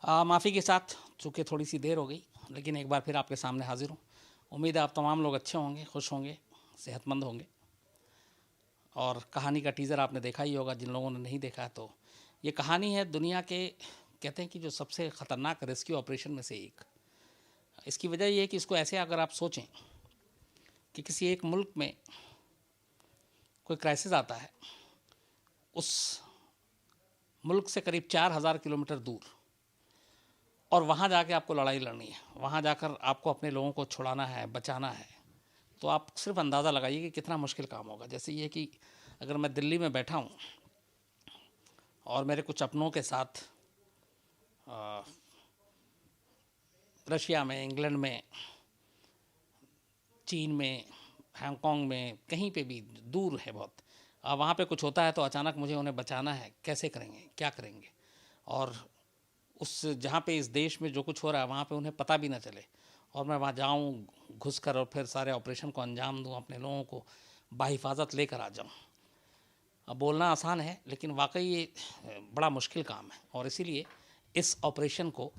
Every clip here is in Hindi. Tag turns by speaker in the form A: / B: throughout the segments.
A: माफ़ी के साथ चूँकि थोड़ी सी देर हो गई, लेकिन एक बार फिर आपके सामने हाजिर हूँ। उम्मीद है आप तमाम लोग अच्छे होंगे, खुश होंगे, सेहतमंद होंगे। और कहानी का टीज़र आपने देखा ही होगा, जिन लोगों ने नहीं देखा है तो ये कहानी है दुनिया के, कहते हैं कि जो सबसे ख़तरनाक रेस्क्यू ऑपरेशन में से एक। इसकी वजह ये है कि इसको ऐसे अगर आप सोचें कि किसी एक मुल्क में कोई क्राइसिस आता है, उस मुल्क से करीब 4000 किलोमीटर दूर, और वहाँ जाके आपको लड़ाई लड़नी है, वहाँ जाकर आपको अपने लोगों को छुड़ाना है, बचाना है, तो आप सिर्फ अंदाज़ा लगाइए कि कितना मुश्किल काम होगा। जैसे ये कि अगर मैं दिल्ली में बैठा हूँ और मेरे कुछ अपनों के साथ रशिया में, इंग्लैंड में, चीन में, हांगकांग में, कहीं पे भी दूर है बहुत, वहाँ पे कुछ होता है तो अचानक मुझे उन्हें बचाना है, कैसे करेंगे, क्या करेंगे? और उस जहाँ पे इस देश में जो कुछ हो रहा है वहाँ पे उन्हें पता भी ना चले, और मैं वहाँ जाऊँ घुस कर और फिर सारे ऑपरेशन को अंजाम दूँ, अपने लोगों को बाहिफाजत लेकर आ जाऊँ। अब बोलना आसान है, लेकिन वाकई ये बड़ा मुश्किल काम है। और इसीलिए इस ऑपरेशन को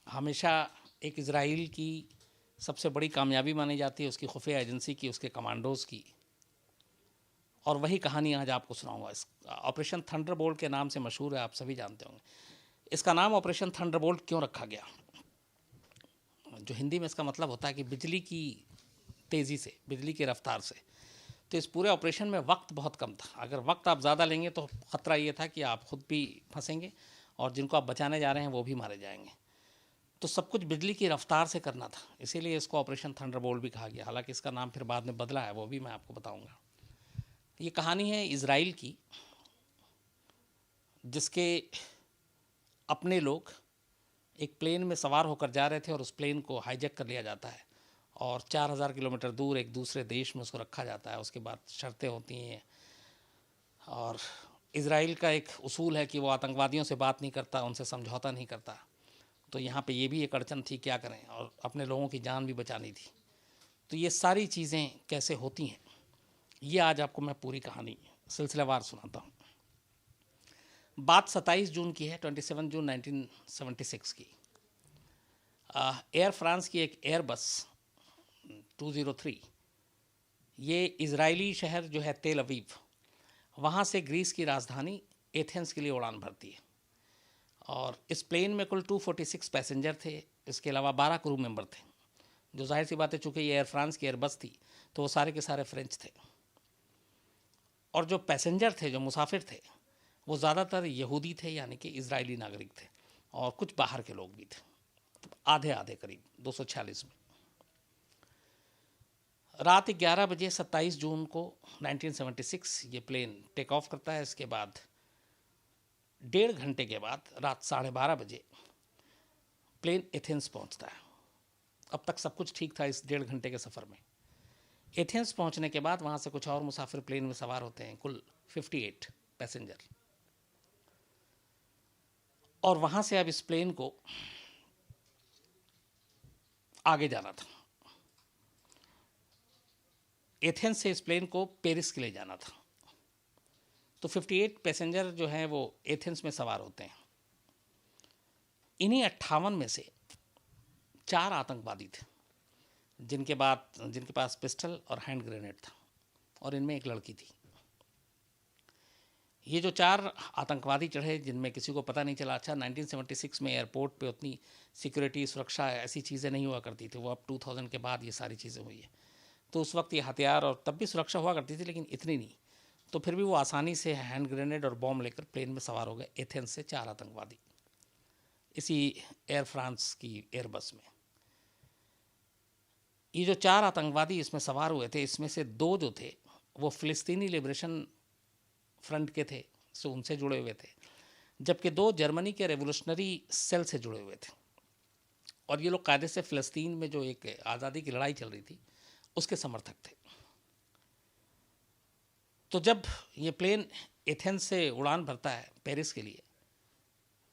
A: हमेशा एक इज़राइल की सबसे बड़ी कामयाबी मानी जाती है, उसकी खुफिया एजेंसी की, उसके कमांडोज़ की। और वही कहानी आज आपको सुनाऊंगा। इस ऑपरेशन थंडरबोल्ट के नाम से मशहूर है, आप सभी जानते होंगे। इसका नाम ऑपरेशन थंडरबोल्ट क्यों रखा गया? जो हिंदी में इसका मतलब होता है कि बिजली की तेज़ी से, बिजली की रफ्तार से। तो इस पूरे ऑपरेशन में वक्त बहुत कम था। अगर वक्त आप ज़्यादा लेंगे तो ख़तरा ये था कि आप खुद भी फंसेंगे और जिनको आप बचाने जा रहे हैं वो भी मारे जाएंगे। तो सब कुछ बिजली की रफ्तार से करना था, इसीलिए इसको ऑपरेशन थंडरबोल्ट भी कहा गया। हालांकि इसका नाम फिर बाद में बदला है, वो भी मैं आपको बताऊंगा। ये कहानी है इज़राइल की, जिसके अपने लोग एक प्लेन में सवार होकर जा रहे थे और उस प्लेन को हाईजैक कर लिया जाता है और 4000 किलोमीटर दूर एक दूसरे देश में उसको रखा जाता है। उसके बाद शर्तें होती हैं, और इज़राइल का एक उसूल है कि वो आतंकवादियों से बात नहीं करता, उनसे समझौता नहीं करता। तो यहाँ पे ये भी एक अड़चन थी, क्या करें, और अपने लोगों की जान भी बचानी थी। तो ये सारी चीज़ें कैसे होती हैं, ये आज आपको मैं पूरी कहानी सिलसिलेवार सुनाता हूँ। बात 27 जून की है, 27 जून 1976 की। एयर फ्रांस की एक एयरबस 203, ये इज़राइली शहर जो है तेल अवीव, वहाँ से ग्रीस की राजधानी एथेंस के लिए उड़ान भरती है। और इस प्लेन में कुल 246 पैसेंजर थे, इसके अलावा 12 क्रू मेंबर थे। जो जाहिर सी बात है, चूँकि ये एयर फ्रांस की एयरबस थी तो वो सारे के सारे फ्रेंच थे। और जो पैसेंजर थे, जो मुसाफिर थे, वो ज़्यादातर यहूदी थे, यानी कि इज़राइली नागरिक थे, और कुछ बाहर के लोग भी थे, आधे आधे करीब 246 में। रात 11 बजे 27 जून को 1976 ये प्लेन टेक ऑफ करता है। इसके बाद 1.5 घंटे के बाद रात 12:30 बजे प्लेन एथेंस पहुंचता है। अब तक सब कुछ ठीक था इस 1.5 घंटे के सफ़र में। एथेंस पहुंचने के बाद वहाँ से कुछ और मुसाफिर प्लेन में सवार होते हैं, कुल 58 पैसेंजर। और वहाँ से अब इस प्लेन को आगे जाना था। एथेंस से इस प्लेन को पेरिस के लिए जाना था। तो 58 पैसेंजर जो हैं वो एथेंस में सवार होते हैं। इन्हीं 58 में से 4 आतंकवादी थे, जिनके पास पिस्टल और हैंड ग्रेनेड था, और इनमें एक लड़की थी। ये जो 4 आतंकवादी चढ़े, जिनमें किसी को पता नहीं चला। अच्छा, 1976 में एयरपोर्ट पे उतनी सिक्योरिटी, सुरक्षा, ऐसी चीज़ें नहीं हुआ करती थी। वो अब 2000 के बाद ये सारी चीज़ें हुई है। तो उस वक्त ये हथियार, और तब भी सुरक्षा हुआ करती थी लेकिन इतनी नहीं। तो फिर भी वो आसानी से हैंड ग्रेनेड और बॉम्ब लेकर प्लेन में सवार हो गए, एथेंस से 4 आतंकवादी, इसी एयर फ्रांस की एयरबस में। ये जो 4 आतंकवादी इसमें सवार हुए थे, इसमें से 2 जो थे वो फ़िलिस्तीनी लिबरेशन फ्रंट के थे, सो उनसे जुड़े हुए थे, जबकि 2 जर्मनी के रेवोल्यूशनरी सेल से जुड़े हुए थे। और ये लोग कायदे से फ़िलिस्तीन में जो एक आज़ादी की लड़ाई चल रही थी उसके समर्थक थे। तो जब ये प्लेन एथेंस से उड़ान भरता है पेरिस के लिए,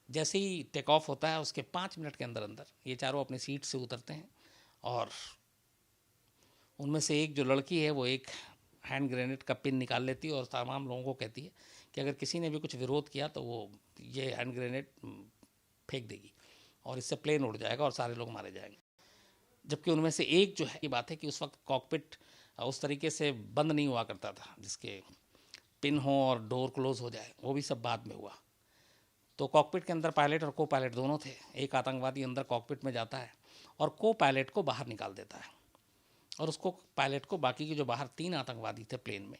A: जैसे ही टेक ऑफ होता है उसके 5 मिनट के अंदर अंदर ये चारों अपनी सीट से उतरते हैं। और उनमें से एक जो लड़की है वो एक हैंड ग्रेनेड का पिन निकाल लेती है और तमाम लोगों को कहती है कि अगर किसी ने भी कुछ विरोध किया तो वो ये हैंड ग्रेनेड फेंक देगी और इससे प्लेन उड़ जाएगा और सारे लोग मारे जाएंगे। जबकि उनमें से एक जो है, ये बात है कि उस वक्त कॉकपिट उस तरीके से बंद नहीं हुआ करता था जिसके पिन हो और डोर क्लोज हो जाए, वो भी सब बाद में हुआ। तो कॉकपिट के अंदर पायलट और को पायलट दोनों थे। एक आतंकवादी अंदर कॉकपिट में जाता है और को पायलट को बाहर निकाल देता है और उसको पायलट को बाकी के जो बाहर 3 आतंकवादी थे प्लेन में,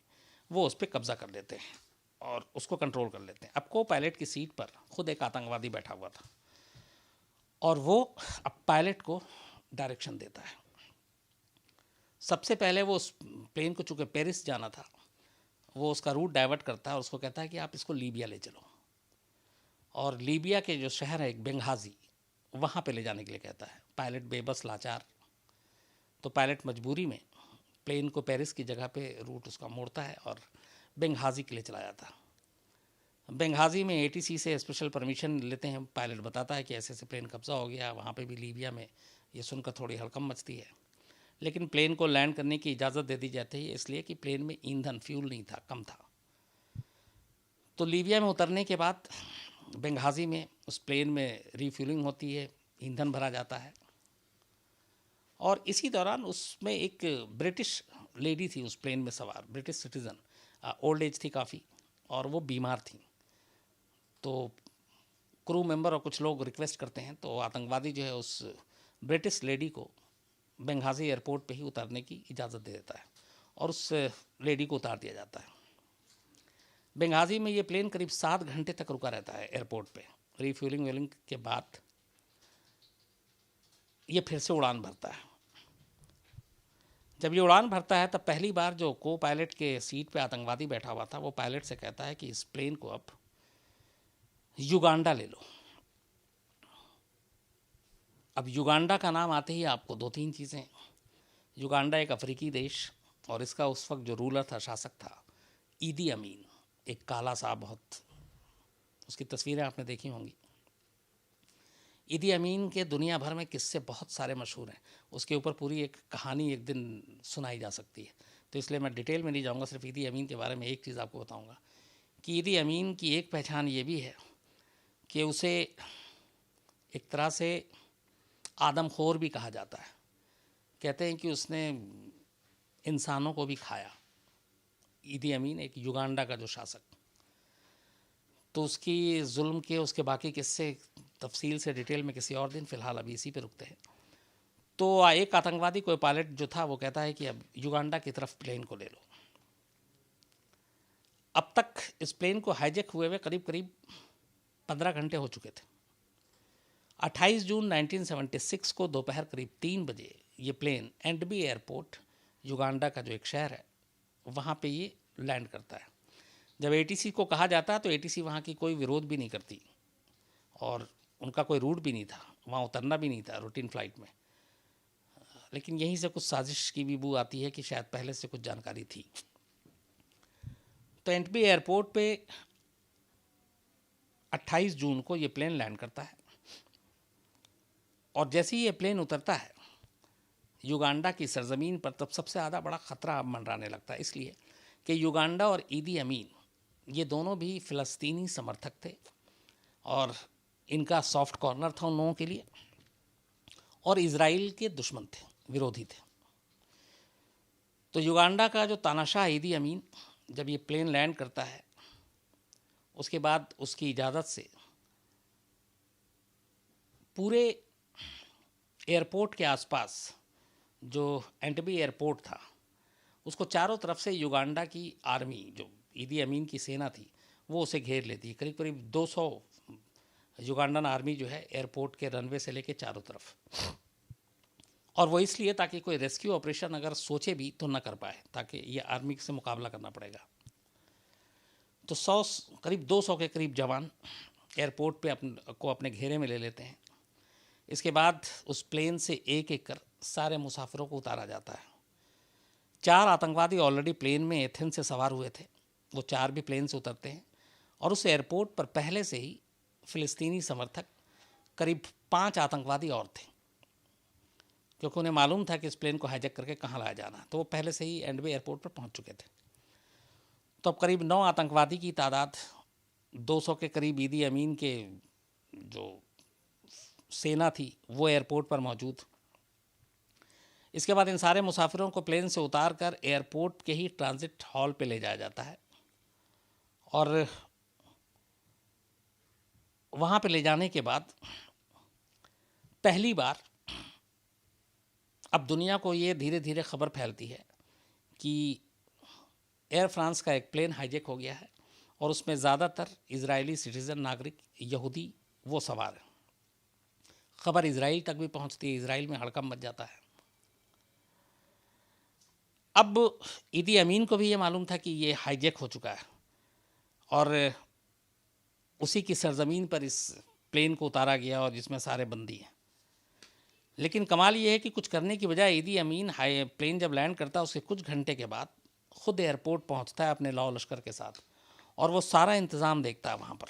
A: वो उस पर कब्जा कर लेते हैं और उसको कंट्रोल कर लेते हैं। अब को पायलट की सीट पर खुद एक आतंकवादी बैठा हुआ था और वो अब पायलट को डायरेक्शन देता है। सबसे पहले वो उस प्लेन को, चूँकि पेरिस जाना था, वो उसका रूट डाइवर्ट करता है और उसको कहता है कि आप इसको लीबिया ले चलो, और लीबिया के जो शहर है एक बेंगाजी, वहाँ पे ले जाने के लिए कहता है। पायलट बेबस लाचार, तो पायलट मजबूरी में प्लेन को पेरिस की जगह पे रूट उसका मोड़ता है और बेंगाजी के लिए चला जाता है। बेंगाजी में एटीसी से स्पेशल परमिशन लेते हैं। पायलट बताता है कि ऐसे ऐसे प्लेन कब्जा हो गया वहाँ पे भी लीबिया में। ये सुनकर थोड़ी हड़कम मचती है, लेकिन प्लेन को लैंड करने की इजाज़त दे दी जाती है, इसलिए कि प्लेन में ईंधन, फ्यूल नहीं था, कम था। तो लीबिया में उतरने के बाद बेंगाजी में उस प्लेन में रीफ्यूलिंग होती है, ईंधन भरा जाता है, और इसी दौरान उसमें एक ब्रिटिश लेडी थी उस प्लेन में सवार, ब्रिटिश सिटीज़न, ओल्ड एज थी काफ़ी, और वो बीमार थी। तो क्रू मेंबर और कुछ लोग रिक्वेस्ट करते हैं, तो आतंकवादी जो है उस ब्रिटिश लेडी को बेंगाजी एयरपोर्ट पे ही उतारने की इजाज़त दे देता है और उस लेडी को उतार दिया जाता है। बेंगाजी में ये प्लेन करीब 7 घंटे तक रुका रहता है एयरपोर्ट पे। रीफ्यूलिंग व्यूलिंग के बाद ये फिर से उड़ान भरता है। जब ये उड़ान भरता है तब पहली बार जो को पायलट के सीट पे आतंकवादी बैठा हुआ था, वो पायलट से कहता है कि इस प्लेन को अब युगांडा ले लो। अब युगांडा का नाम आते ही आपको 2-3 चीज़ें, युगांडा एक अफ्रीकी देश, और इसका उस वक्त जो रूलर था, शासक था, ईदी अमीन, एक काला सा बहुत, उसकी तस्वीरें आपने देखी होंगी। ईदी अमीन के दुनिया भर में किस्से बहुत सारे मशहूर हैं, उसके ऊपर पूरी एक कहानी एक दिन सुनाई जा सकती है, तो इसलिए मैं डिटेल में नहीं जाऊंगा। सिर्फ ईदी अमीन के बारे में एक चीज़ आपको बताऊंगा कि ईदी अमीन की एक पहचान ये भी है कि उसे एक तरह से आदमखोर भी कहा जाता है। कहते हैं कि उसने इंसानों को भी खाया। ईदी अमीन एक युगांडा का जो शासक, तो उसकी जुल्म के, उसके बाकी किस्से तफसील से डिटेल में किसी और दिन, फ़िलहाल अभी इसी पे रुकते हैं। तो एक आतंकवादी, कोई पायलट जो था, वो कहता है कि अब युगांडा की तरफ प्लेन को ले लो। अब तक इस प्लेन को हाईजैक हुए हुए करीब करीब 15 घंटे हो चुके थे। 28 जून 1976 को दोपहर करीब 3 बजे ये प्लेन एंटबी एयरपोर्ट, युगांडा का जो एक शहर है, वहाँ पे ये लैंड करता है। जब एटीसी को कहा जाता है तो एटीसी वहाँ की कोई विरोध भी नहीं करती और उनका कोई रूट भी नहीं था, वहाँ उतरना भी नहीं था रूटीन फ़्लाइट में। लेकिन यहीं से कुछ साजिश की भी बू आती है कि शायद पहले से कुछ जानकारी थी। तो एंटबी एयरपोर्ट पे 28 जून को ये प्लेन लैंड करता है, और जैसे ही ये प्लेन उतरता है युगांडा की सरजमीन पर, तब सबसे ज़्यादा बड़ा ख़तरा अब मंडराने लगता है, इसलिए कि युगांडा और ईदी अमीन ये दोनों भी फ़लस्तीनी समर्थक थे और इनका सॉफ्ट कॉर्नर था उन लोगों के लिए, और इज़राइल के दुश्मन थे, विरोधी थे। तो युगांडा का जो तानाशाह ईदी अमीन जब ये प्लेन लैंड करता है, उसके बाद उसकी इजाज़त से पूरे एयरपोर्ट के आसपास जो एंटबी एयरपोर्ट था, उसको चारों तरफ से युगांडा की आर्मी, जो ईदी अमीन की सेना थी, वो उसे घेर लेती है। करीब करीब 200 युगांडन आर्मी जो है एयरपोर्ट के रनवे से लेके चारों तरफ, और वो इसलिए ताकि कोई रेस्क्यू ऑपरेशन अगर सोचे भी तो ना कर पाए, ताकि ये आर्मी से मुकाबला करना पड़ेगा। तो करीब 200 के करीब जवान एयरपोर्ट पे अपने घेरे में ले लेते हैं। इसके बाद उस प्लेन से एक एक कर सारे मुसाफिरों को उतारा जाता है। 4 आतंकवादी ऑलरेडी प्लेन में एथेंस से सवार हुए थे, वो 4 भी प्लेन से उतरते हैं, और उस एयरपोर्ट पर पहले से ही फ़िलिस्तीनी समर्थक करीब 5 आतंकवादी और थे, क्योंकि उन्हें मालूम था कि इस प्लेन को हाईजैक करके कहाँ लाया जाना, तो वो पहले से ही एंटबी एयरपोर्ट पर पहुँच चुके थे। तो अब करीब 9 आतंकवादी की तादाद, 200 के करीब ईदी अमीन के जो सेना थी वो एयरपोर्ट पर मौजूद। इसके बाद इन सारे मुसाफिरों को प्लेन से उतार कर एयरपोर्ट के ही ट्रांजिट हॉल पे ले जाया जाता है और वहाँ पे ले जाने के बाद पहली बार अब दुनिया को ये धीरे धीरे खबर फैलती है कि एयर फ्रांस का एक प्लेन हाईजैक हो गया है और उसमें ज़्यादातर इजरायली सिटीज़न, नागरिक, यहूदी वो सवार हैं। खबर इजराइल तक भी पहुंचती है, इजराइल में हड़कंप मच जाता है। अब ईदी अमीन को भी ये मालूम था कि ये हाईजैक हो चुका है और उसी की सरजमीन पर इस प्लेन को उतारा गया और जिसमें सारे बंदी हैं। लेकिन कमाल ये है कि कुछ करने की बजाय ईदी अमीन प्लेन जब लैंड करता है उसके कुछ घंटे के बाद खुद एयरपोर्ट पहुंचता है अपने लाओ लश्कर के साथ और वो सारा इंतज़ाम देखता है वहाँ पर।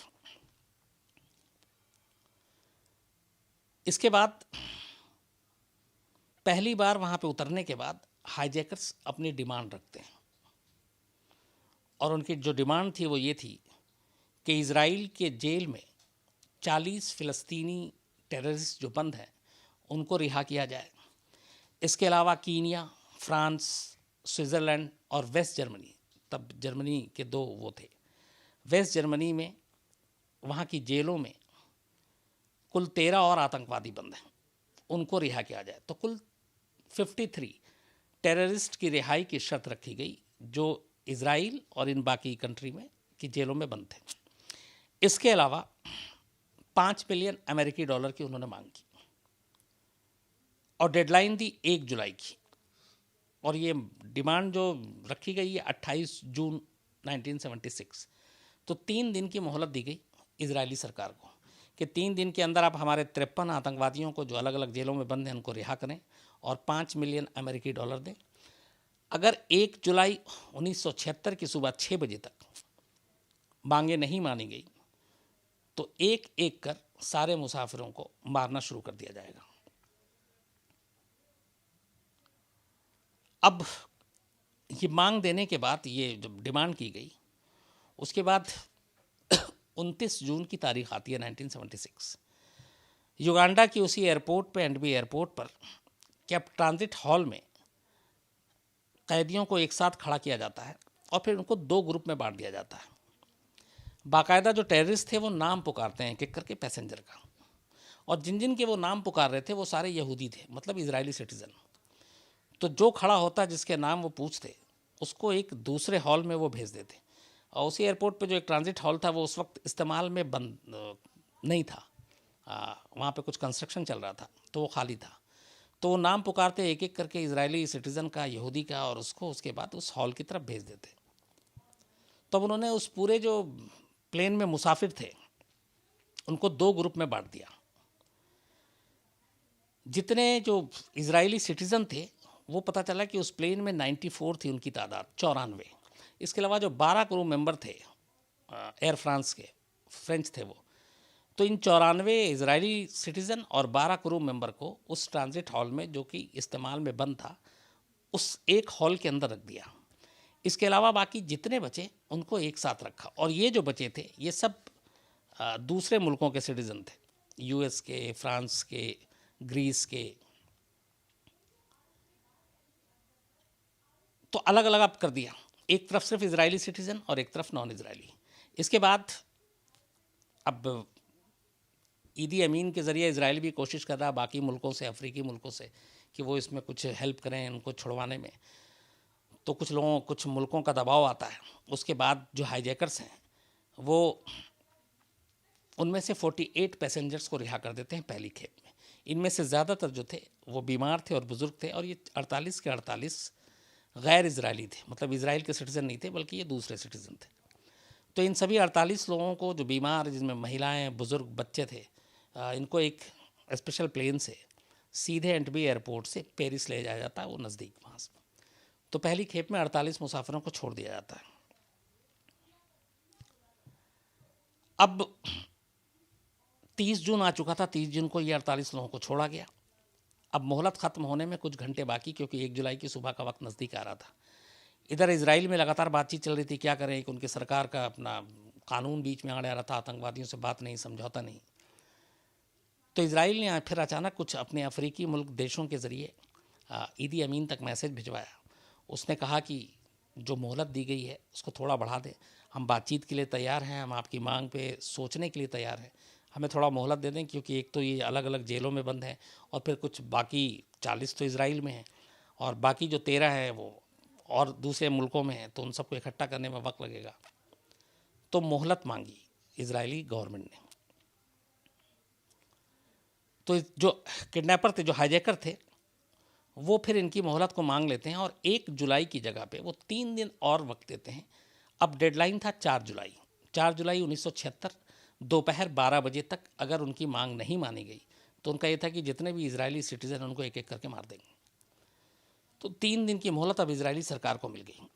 A: इसके बाद पहली बार वहाँ पे उतरने के बाद हाईजैकर्स अपनी डिमांड रखते हैं और उनकी जो डिमांड थी वो ये थी कि इज़राइल के जेल में 40 फ़िलिस्तीनी टेररिस्ट जो बंद हैं उनको रिहा किया जाए। इसके अलावा कीनिया, फ्रांस, स्विट्ज़रलैंड और वेस्ट जर्मनी, तब जर्मनी के दो वो थे, वेस्ट जर्मनी में वहाँ की जेलों में कुल 13 और आतंकवादी बंद हैं, उनको रिहा किया जाए। तो कुल 53 टेररिस्ट की रिहाई की शर्त रखी गई जो इज़राइल और इन बाकी कंट्री में की जेलों में बंद थे। इसके अलावा 5 मिलियन अमेरिकी डॉलर की उन्होंने मांग की और डेडलाइन थी 1 जुलाई की और ये डिमांड जो रखी गई है 28 जून 1976। तो 3 दिन की मोहलत दी गई इजरायली सरकार को कि 3 दिन के अंदर आप हमारे 53 आतंकवादियों को जो अलग अलग जेलों में बंद हैं उनको रिहा करें और 5 मिलियन अमेरिकी डॉलर दें। अगर 1 जुलाई 1976 की सुबह 6 बजे तक मांगे नहीं मानी गई तो एक एक कर सारे मुसाफिरों को मारना शुरू कर दिया जाएगा। अब ये मांग देने के बाद, ये जब डिमांड की गई, उसके बाद 29 जून की तारीख आती है 1976। युगांडा की उसी एयरपोर्ट पे, एंडबी एयरपोर्ट पर कैप ट्रांजिट हॉल में कैदियों को एक साथ खड़ा किया जाता है और फिर उनको 2 ग्रुप में बांट दिया जाता है। बाकायदा जो टेररिस्ट थे वो नाम पुकारते हैं एक-एक करके पैसेंजर का, और जिन जिन के वो नाम पुकार रहे थे वो सारे यहूदी थे, मतलब इजरायली सिटीज़न। तो जो खड़ा होता जिसके नाम वो पूछते उसको एक दूसरे हॉल में वो भेज देते और उसी एयरपोर्ट पे जो एक ट्रांजिट हॉल था वो उस वक्त इस्तेमाल में बंद नहीं था, वहाँ पे कुछ कंस्ट्रक्शन चल रहा था तो वो खाली था। तो वो नाम पुकारते एक एक करके इजरायली सिटीज़न का, यहूदी का, और उसको उसके बाद उस हॉल की तरफ भेज देते। तब उन्होंने उस पूरे जो प्लेन में मुसाफिर थे उनको 2 ग्रुप में बांट दिया। जितने जो इजरायली सिटीज़न थे वो पता चला कि उस प्लेन में 94 थी उनकी तादाद, 94। इसके अलावा जो 12 क्रू मेंबर थे एयर फ्रांस के, फ्रेंच थे वो, तो इन 94 इजरायली सिटीज़न और 12 क्रू मेंबर को उस ट्रांजिट हॉल में, जो कि इस्तेमाल में बंद था, उस एक हॉल के अंदर रख दिया। इसके अलावा बाकी जितने बचे उनको एक साथ रखा और ये जो बचे थे ये सब दूसरे मुल्कों के सिटीज़न थे, यूएस के, फ्रांस के, ग्रीस के। तो अलग अलग अब कर दिया, एक तरफ सिर्फ इजरायली सिटीज़न और एक तरफ नॉन इजरायली। इसके बाद अब ईदी अमीन के ज़रिए इजराइल भी कोशिश कर रहा है बाकी मुल्कों से, अफ्रीकी मुल्कों से, कि वो इसमें कुछ हेल्प करें उनको छुड़वाने में। तो कुछ मुल्कों का दबाव आता है। उसके बाद जो हाईजैकर्स हैं वो उनमें से 48 पैसेंजर्स को रिहा कर देते हैं पहली खेप में। इनमें से ज़्यादातर जो थे वो बीमार थे और बुज़ुर्ग थे और ये 48 के 48 गैर इजरायली थे, मतलब इजराइल के सिटीज़न नहीं थे बल्कि ये दूसरे सिटीज़न थे। तो इन सभी 48 लोगों को, जो बीमार, जिनमें महिलाएं, बुज़ुर्ग, बच्चे थे, इनको एक स्पेशल प्लेन से सीधे एंटबी एयरपोर्ट से पेरिस ले जाया जाता है, वो नज़दीक वहाँ से। तो पहली खेप में 48 मुसाफिरों को छोड़ दिया जाता है। अब 30 जून आ चुका था, 30 जून को ये 48 लोगों को छोड़ा गया। अब मोहलत ख़त्म होने में कुछ घंटे बाकी, क्योंकि 1 जुलाई की सुबह का वक्त नज़दीक आ रहा था। इधर इजराइल में लगातार बातचीत चल रही थी, क्या करें, कि उनकी सरकार का अपना कानून बीच में आड़े आ रहा था, आतंकवादियों से बात नहीं, समझौता नहीं। तो इजराइल ने फिर अचानक कुछ अपने अफ्रीकी मुल्क देशों के ज़रिए ईदी अमीन तक मैसेज भिजवाया। उसने कहा कि जो मोहलत दी गई है उसको थोड़ा बढ़ा दें, हम बातचीत के लिए तैयार हैं, हम आपकी मांग पे सोचने के लिए तैयार हैं, हमें थोड़ा मोहलत दे दें, क्योंकि एक तो ये अलग अलग जेलों में बंद हैं और फिर कुछ बाकी 40 तो इजराइल में हैं और बाकी जो 13 हैं वो और दूसरे मुल्कों में हैं, तो उन सबको इकट्ठा करने में वक्त लगेगा। तो मोहलत मांगी इजरायली गवर्नमेंट ने। तो जो किडनैपर थे, जो हाईजैकर थे, वो फिर इनकी मोहलत को मांग लेते हैं और 1 जुलाई की जगह पे वो 3 दिन और वक्त देते हैं। अब डेडलाइन था 4 जुलाई। 4 जुलाई 1976 दोपहर 12 बजे तक अगर उनकी मांग नहीं मानी गई तो उनका ये था कि जितने भी इजरायली सिटीज़न उनको एक एक करके मार देंगे। तो 3 दिन की मोहलत अब इजरायली सरकार को मिल गई।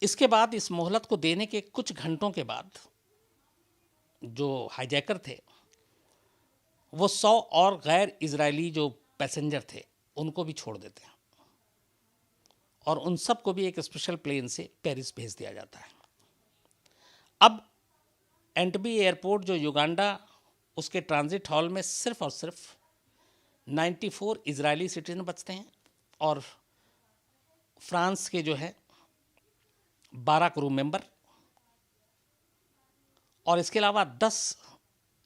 A: इसके बाद इस मोहलत को देने के कुछ घंटों के बाद जो हाईजैकर थे वो 100 और गैर इजरायली जो पैसेंजर थे उनको भी छोड़ देते हैं और उन सबको भी एक स्पेशल प्लेन से पेरिस भेज दिया जाता है। अब एंटबी एयरपोर्ट जो युगांडा, उसके ट्रांजिट हॉल में सिर्फ और सिर्फ 94 इजरायली सिटीजन बचते हैं और फ्रांस के जो है 12 क्रू मेंबर और इसके अलावा 10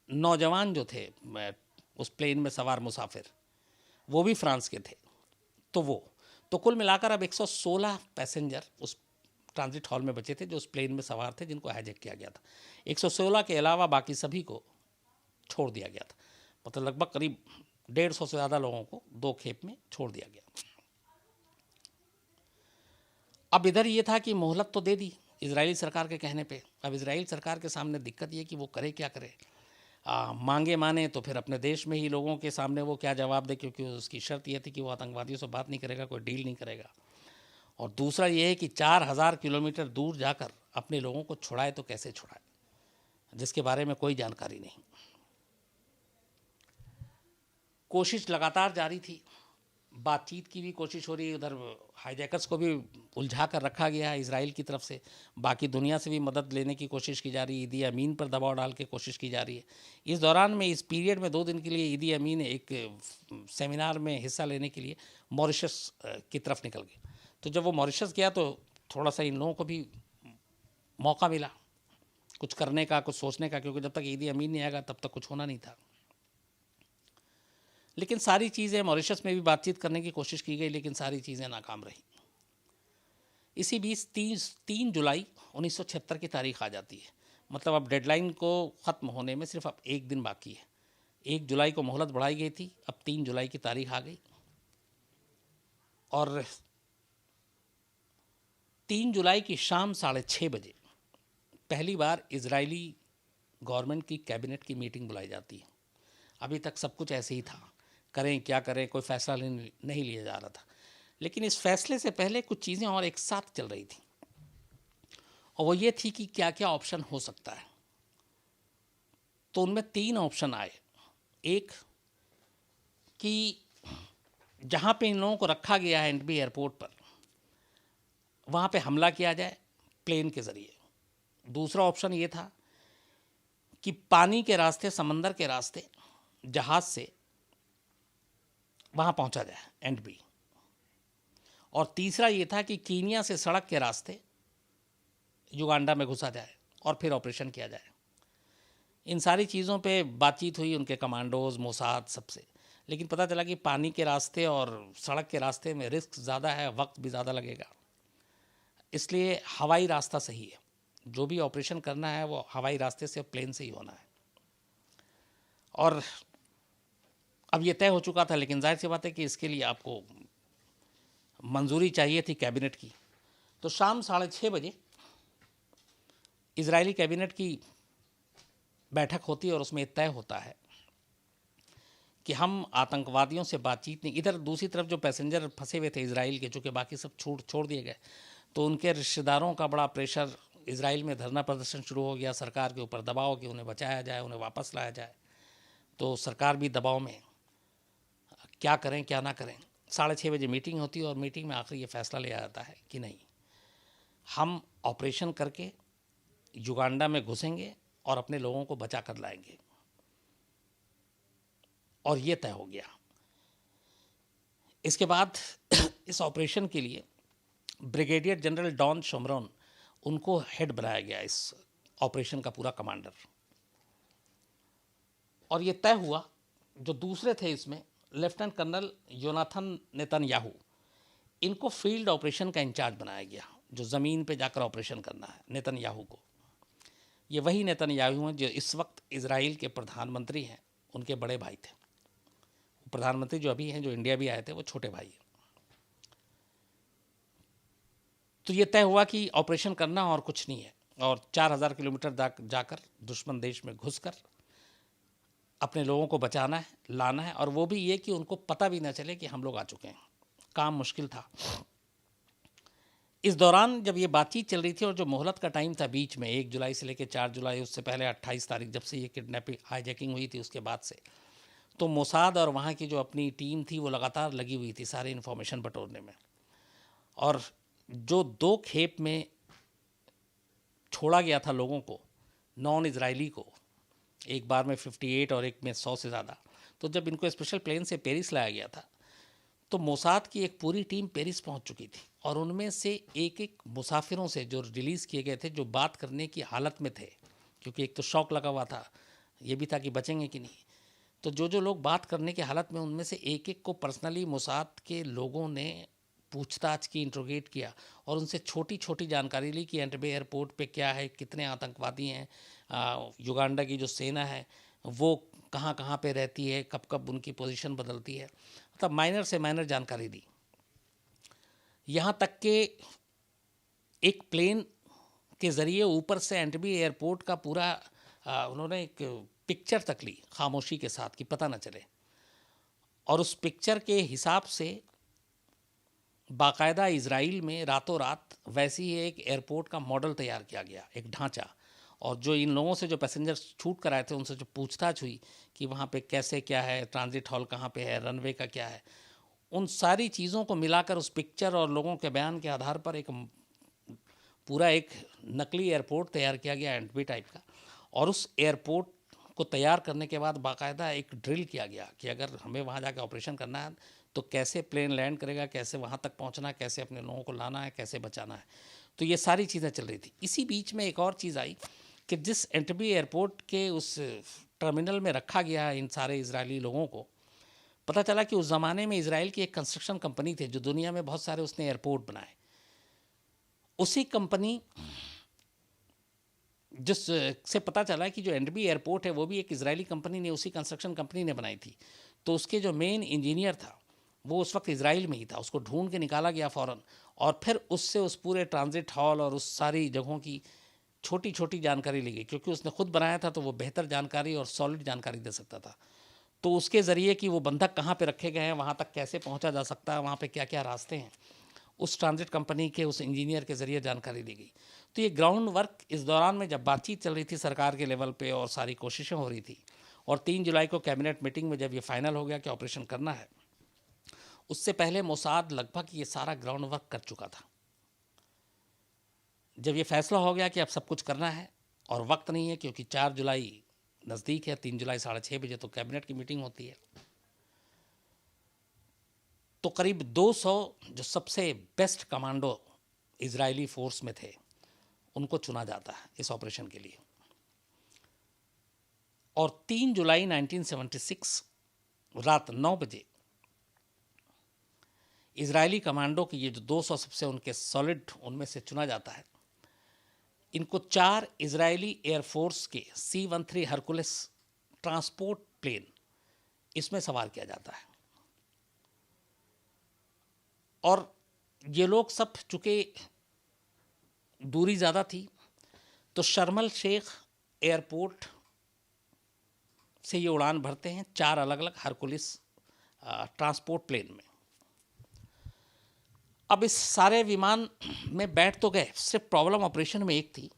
A: नौजवान जो थे उस प्लेन में सवार मुसाफिर, वो भी फ्रांस के थे। तो कुल मिलाकर अब 116 पैसेंजर उस ट्रांजिट हॉल में बचे थे जो उस प्लेन में सवार थे जिनको हाईजैक किया गया था। 116 के अलावा बाकी सभी को छोड़ दिया गया था। मतलब लगभग करीब 150 से ज़्यादा लोगों को 2 खेप में छोड़ दिया गया। अब इधर ये था कि मोहलत तो दे दी इजरायली सरकार के कहने पे। अब इजराइल सरकार के सामने दिक्कत ये कि वो करे क्या करे। मांगे माने तो फिर अपने देश में ही लोगों के सामने वो क्या जवाब दे, क्योंकि उसकी शर्त यह थी कि वो आतंकवादियों से बात नहीं करेगा, कोई डील नहीं करेगा। और दूसरा ये है कि 4000 किलोमीटर दूर जाकर अपने लोगों को छुड़ाए तो कैसे छुड़ाए, जिसके बारे में कोई जानकारी नहीं। कोशिश लगातार जारी थी, बातचीत की भी कोशिश हो रही है, उधर हाईजैकर्स को भी उलझा कर रखा गया है इजराइल की तरफ से, बाकी दुनिया से भी मदद लेने की कोशिश की जा रही है, ईदी अमीन पर दबाव डाल के कोशिश की जा रही है। इस दौरान में, इस पीरियड में 2 दिन के लिए ईदी अमीन एक सेमिनार में हिस्सा लेने के लिए मॉरिशस की तरफ निकल गए। तो जब वो मॉरिशस गया तो थोड़ा सा इन लोगों को भी मौका मिला कुछ करने का, कुछ सोचने का, क्योंकि जब तक ईदी अमीन नहीं आएगा तब तक कुछ होना नहीं था। लेकिन सारी चीज़ें, मॉरिशस में भी बातचीत करने की कोशिश की गई लेकिन सारी चीज़ें नाकाम रहीं। इसी बीच 3 जुलाई 1976 की तारीख आ जाती है। मतलब अब डेडलाइन को ख़त्म होने में सिर्फ अब 1 दिन बाकी है। 1 जुलाई को मोहलत बढ़ाई गई थी, अब 3 जुलाई की तारीख आ गई और 3 जुलाई की शाम 6:30 बजे पहली बार इजरायली गवर्नमेंट की कैबिनेट की मीटिंग बुलाई जाती है। अभी तक सब कुछ ऐसे ही था, करें क्या करें, कोई फैसला नहीं लिया जा रहा था। लेकिन इस फैसले से पहले कुछ चीज़ें और एक साथ चल रही थी और वो ये थी कि क्या क्या ऑप्शन हो सकता है। तो उनमें 3 ऑप्शन आए। एक कि जहाँ पे इन लोगों को रखा गया है एंटबी एयरपोर्ट पर, वहाँ पे हमला किया जाए प्लेन के ज़रिए। दूसरा ऑप्शन ये था कि पानी के रास्ते, समंदर के रास्ते, जहाज़ से वहाँ पहुँचा जाए एंटबी। और तीसरा ये था कि कीनिया से सड़क के रास्ते युगांडा में घुसा जाए और फिर ऑपरेशन किया जाए। इन सारी चीज़ों पे बातचीत हुई उनके कमांडोज, मोसाद, सबसे। लेकिन पता चला कि पानी के रास्ते और सड़क के रास्ते में रिस्क ज़्यादा है, वक्त भी ज़्यादा लगेगा, इसलिए हवाई रास्ता सही है। जो भी ऑपरेशन करना है वो हवाई रास्ते से, प्लेन से ही होना है। और अब ये तय हो चुका था, लेकिन जाहिर सी बात है कि इसके लिए आपको मंजूरी चाहिए थी कैबिनेट की। तो शाम 6:30 बजे इजरायली कैबिनेट की बैठक होती है और उसमें तय होता है कि हम आतंकवादियों से बातचीत नहीं। इधर दूसरी तरफ जो पैसेंजर फंसे हुए थे इजराइल के, चूँकि बाकी सब छोड़ दिए गए, तो उनके रिश्तेदारों का बड़ा प्रेशर, इजराइल में धरना प्रदर्शन शुरू हो गया, सरकार के ऊपर दबाव कि उन्हें बचाया जाए, उन्हें वापस लाया जाए। तो सरकार भी दबाव में, क्या करें क्या ना करें। 6:30 बजे मीटिंग होती है और मीटिंग में आखिर ये फैसला लिया जाता है कि नहीं, हम ऑपरेशन करके युगांडा में घुसेंगे और अपने लोगों को बचा कर लाएंगे। और ये तय हो गया। इसके बाद इस ऑपरेशन के लिए ब्रिगेडियर जनरल डॉन शोमरोन, उनको हेड बनाया गया, इस ऑपरेशन का पूरा कमांडर। और ये तय हुआ, जो दूसरे थे इसमें लेफ्टिनेंट कर्नल योनाथन नेतन्याहू, इनको फील्ड ऑपरेशन का इंचार्ज बनाया गया, जो ज़मीन पे जाकर ऑपरेशन करना है नेतन्याहू को। ये वही नेतन्याहू हैं जो इस वक्त इजराइल के प्रधानमंत्री हैं, उनके बड़े भाई थे। प्रधानमंत्री जो अभी हैं, जो इंडिया भी आए थे, वो छोटे भाई हैं। तो ये तय हुआ कि ऑपरेशन करना और कुछ नहीं है, और 4000 किलोमीटर जाकर दुश्मन देश में घुसकर अपने लोगों को बचाना है, लाना है, और वो भी ये कि उनको पता भी ना चले कि हम लोग आ चुके हैं। काम मुश्किल था। इस दौरान जब ये बातचीत चल रही थी और जो मोहलत का टाइम था बीच में 1 जुलाई से लेकर 4 जुलाई, उससे पहले 28 तारीख जब से ये किडनैपिंग हाईजैकिंग हुई थी उसके बाद से, तो मोसाद और वहाँ की जो अपनी टीम थी वो लगातार लगी हुई थी सारे इन्फॉर्मेशन बटोरने में। और जो 2 खेप में छोड़ा गया था लोगों को, नॉन इजरायली को, एक बार में 58 और एक में 100 से ज़्यादा, तो जब इनको स्पेशल प्लेन से पेरिस लाया गया था तो मोसाद की एक पूरी टीम पेरिस पहुंच चुकी थी, और उनमें से एक एक मुसाफिरों से जो रिलीज़ किए गए थे, जो बात करने की हालत में थे, क्योंकि एक तो शौक लगा हुआ था, ये भी था कि बचेंगे कि नहीं, तो जो लोग बात करने की हालत में, उनमें से एक एक को पर्सनली मोसाद के लोगों ने पूछताछ की, इंट्रोगेट किया, और उनसे छोटी छोटी जानकारी ली कि एंटबे एयरपोर्ट पे क्या है, कितने आतंकवादी हैं, युगांडा की जो सेना है वो कहाँ कहाँ पे रहती है, कब कब उनकी पोजीशन बदलती है, मतलब माइनर से माइनर जानकारी दी। यहाँ तक कि एक प्लेन के ज़रिए ऊपर से एंटबे एयरपोर्ट का पूरा उन्होंने एक पिक्चर तक ली खामोशी के साथ कि पता न चले, और उस पिक्चर के हिसाब से बाकायदा इजराइल में रातों रात वैसी ही एक एयरपोर्ट का मॉडल तैयार किया गया, एक ढांचा। और जो इन लोगों से जो पैसेंजर्स छूट कर आए थे उनसे जो पूछताछ हुई कि वहाँ पे कैसे क्या है, ट्रांजिट हॉल कहाँ पे है, रनवे का क्या है, उन सारी चीज़ों को मिलाकर उस पिक्चर और लोगों के बयान के आधार पर एक पूरा एक नकली एयरपोर्ट तैयार किया गया एंटबे टाइप का। और उस एयरपोर्ट को तैयार करने के बाद बाकायदा एक ड्रिल किया गया कि अगर हमें वहाँ जाकर ऑपरेशन करना है तो कैसे प्लेन लैंड करेगा, कैसे वहाँ तक पहुँचना है, कैसे अपने लोगों को लाना है, कैसे बचाना है। तो ये सारी चीज़ें चल रही थी। इसी बीच में एक और चीज़ आई कि जिस एंटबे एयरपोर्ट के उस टर्मिनल में रखा गया इन सारे इजरायली लोगों को, पता चला कि उस ज़माने में इजराइल की एक कंस्ट्रक्शन कंपनी थी जो दुनिया में बहुत सारे उसने एयरपोर्ट बनाए। उसी कंपनी जिससे पता चला कि जो एंटबे एयरपोर्ट है वो भी एक इजरायली कंपनी ने, उसी कंस्ट्रक्शन कंपनी ने बनाई थी। तो उसके जो मेन इंजीनियर था वो उस वक्त इजराइल में ही था, उसको ढूंढ के निकाला गया फ़ौरन, और फिर उससे उस पूरे ट्रांजिट हॉल और उस सारी जगहों की छोटी छोटी जानकारी ली गई, क्योंकि उसने खुद बनाया था तो वो बेहतर जानकारी और सॉलिड जानकारी दे सकता था। तो उसके ज़रिए कि वो बंधक कहाँ पे रखे गए हैं, वहाँ तक कैसे पहुँचा जा सकता है, वहाँ पे क्या क्या रास्ते हैं, उस ट्रांजिट कंपनी के उस इंजीनियर के ज़रिए जानकारी ली गई। तो ये ग्राउंड वर्क इस दौरान में जब बातचीत चल रही थी सरकार के लेवल पे और सारी कोशिशें हो रही थी, और 3 जुलाई को कैबिनेट मीटिंग में जब ये फाइनल हो गया कि ऑपरेशन करना है, उससे पहले मोसाद लगभग ये सारा ग्राउंड वर्क कर चुका था। जब ये फैसला हो गया कि अब सब कुछ करना है और वक्त नहीं है, क्योंकि 4 जुलाई नज़दीक है, 3 जुलाई 6:30 बजे तो कैबिनेट की मीटिंग होती है, तो करीब 200 जो सबसे बेस्ट कमांडो इजरायली फोर्स में थे उनको चुना जाता है इस ऑपरेशन के लिए। और 3 जुलाई 1976 रात 9 बजे इजरायली कमांडो के ये जो 200 सबसे उनके सॉलिड, उनमें से चुना जाता है। इनको 4 इजरायली एयरफोर्स के C-13 हरकुलिस ट्रांसपोर्ट प्लेन इसमें सवार किया जाता है। और ये लोग सब, चूँकि दूरी ज़्यादा थी, तो शर्मल शेख एयरपोर्ट से ये उड़ान भरते हैं 4 अलग अलग हरकुलिस ट्रांसपोर्ट प्लेन में। अब इस सारे विमान में बैठ तो गए, सिर्फ प्रॉब्लम ऑपरेशन में एक थी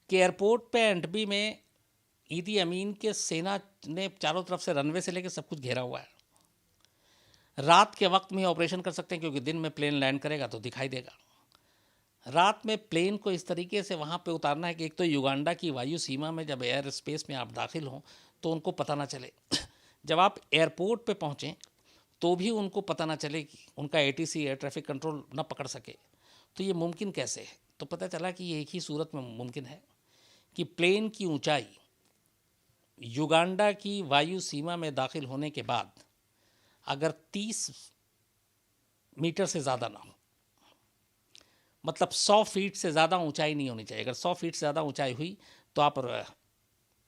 A: कि एयरपोर्ट पे एंटबे में ईदी अमीन के सेना ने चारों तरफ से रनवे से लेकर सब कुछ घेरा हुआ है। रात के वक्त में ऑपरेशन कर सकते हैं, क्योंकि दिन में प्लेन लैंड करेगा तो दिखाई देगा। रात में प्लेन को इस तरीके से वहाँ पे उतारना है कि एक तो युगांडा की वायु सीमा में जब एयर स्पेस में आप दाखिल हों तो उनको पता ना चले, जब आप एयरपोर्ट पे पहुँचें तो भी उनको पता ना चले, कि उनका एटीसी एयर ट्रैफिक कंट्रोल ना पकड़ सके। तो ये मुमकिन कैसे है? तो पता चला कि ये एक ही सूरत में मुमकिन है कि प्लेन की ऊंचाई युगांडा की वायु सीमा में दाखिल होने के बाद अगर 30 मीटर से ज़्यादा ना हो, मतलब 100 फीट से ज़्यादा ऊंचाई नहीं होनी चाहिए। अगर 100 फीट से ज़्यादा ऊंचाई हुई तो आप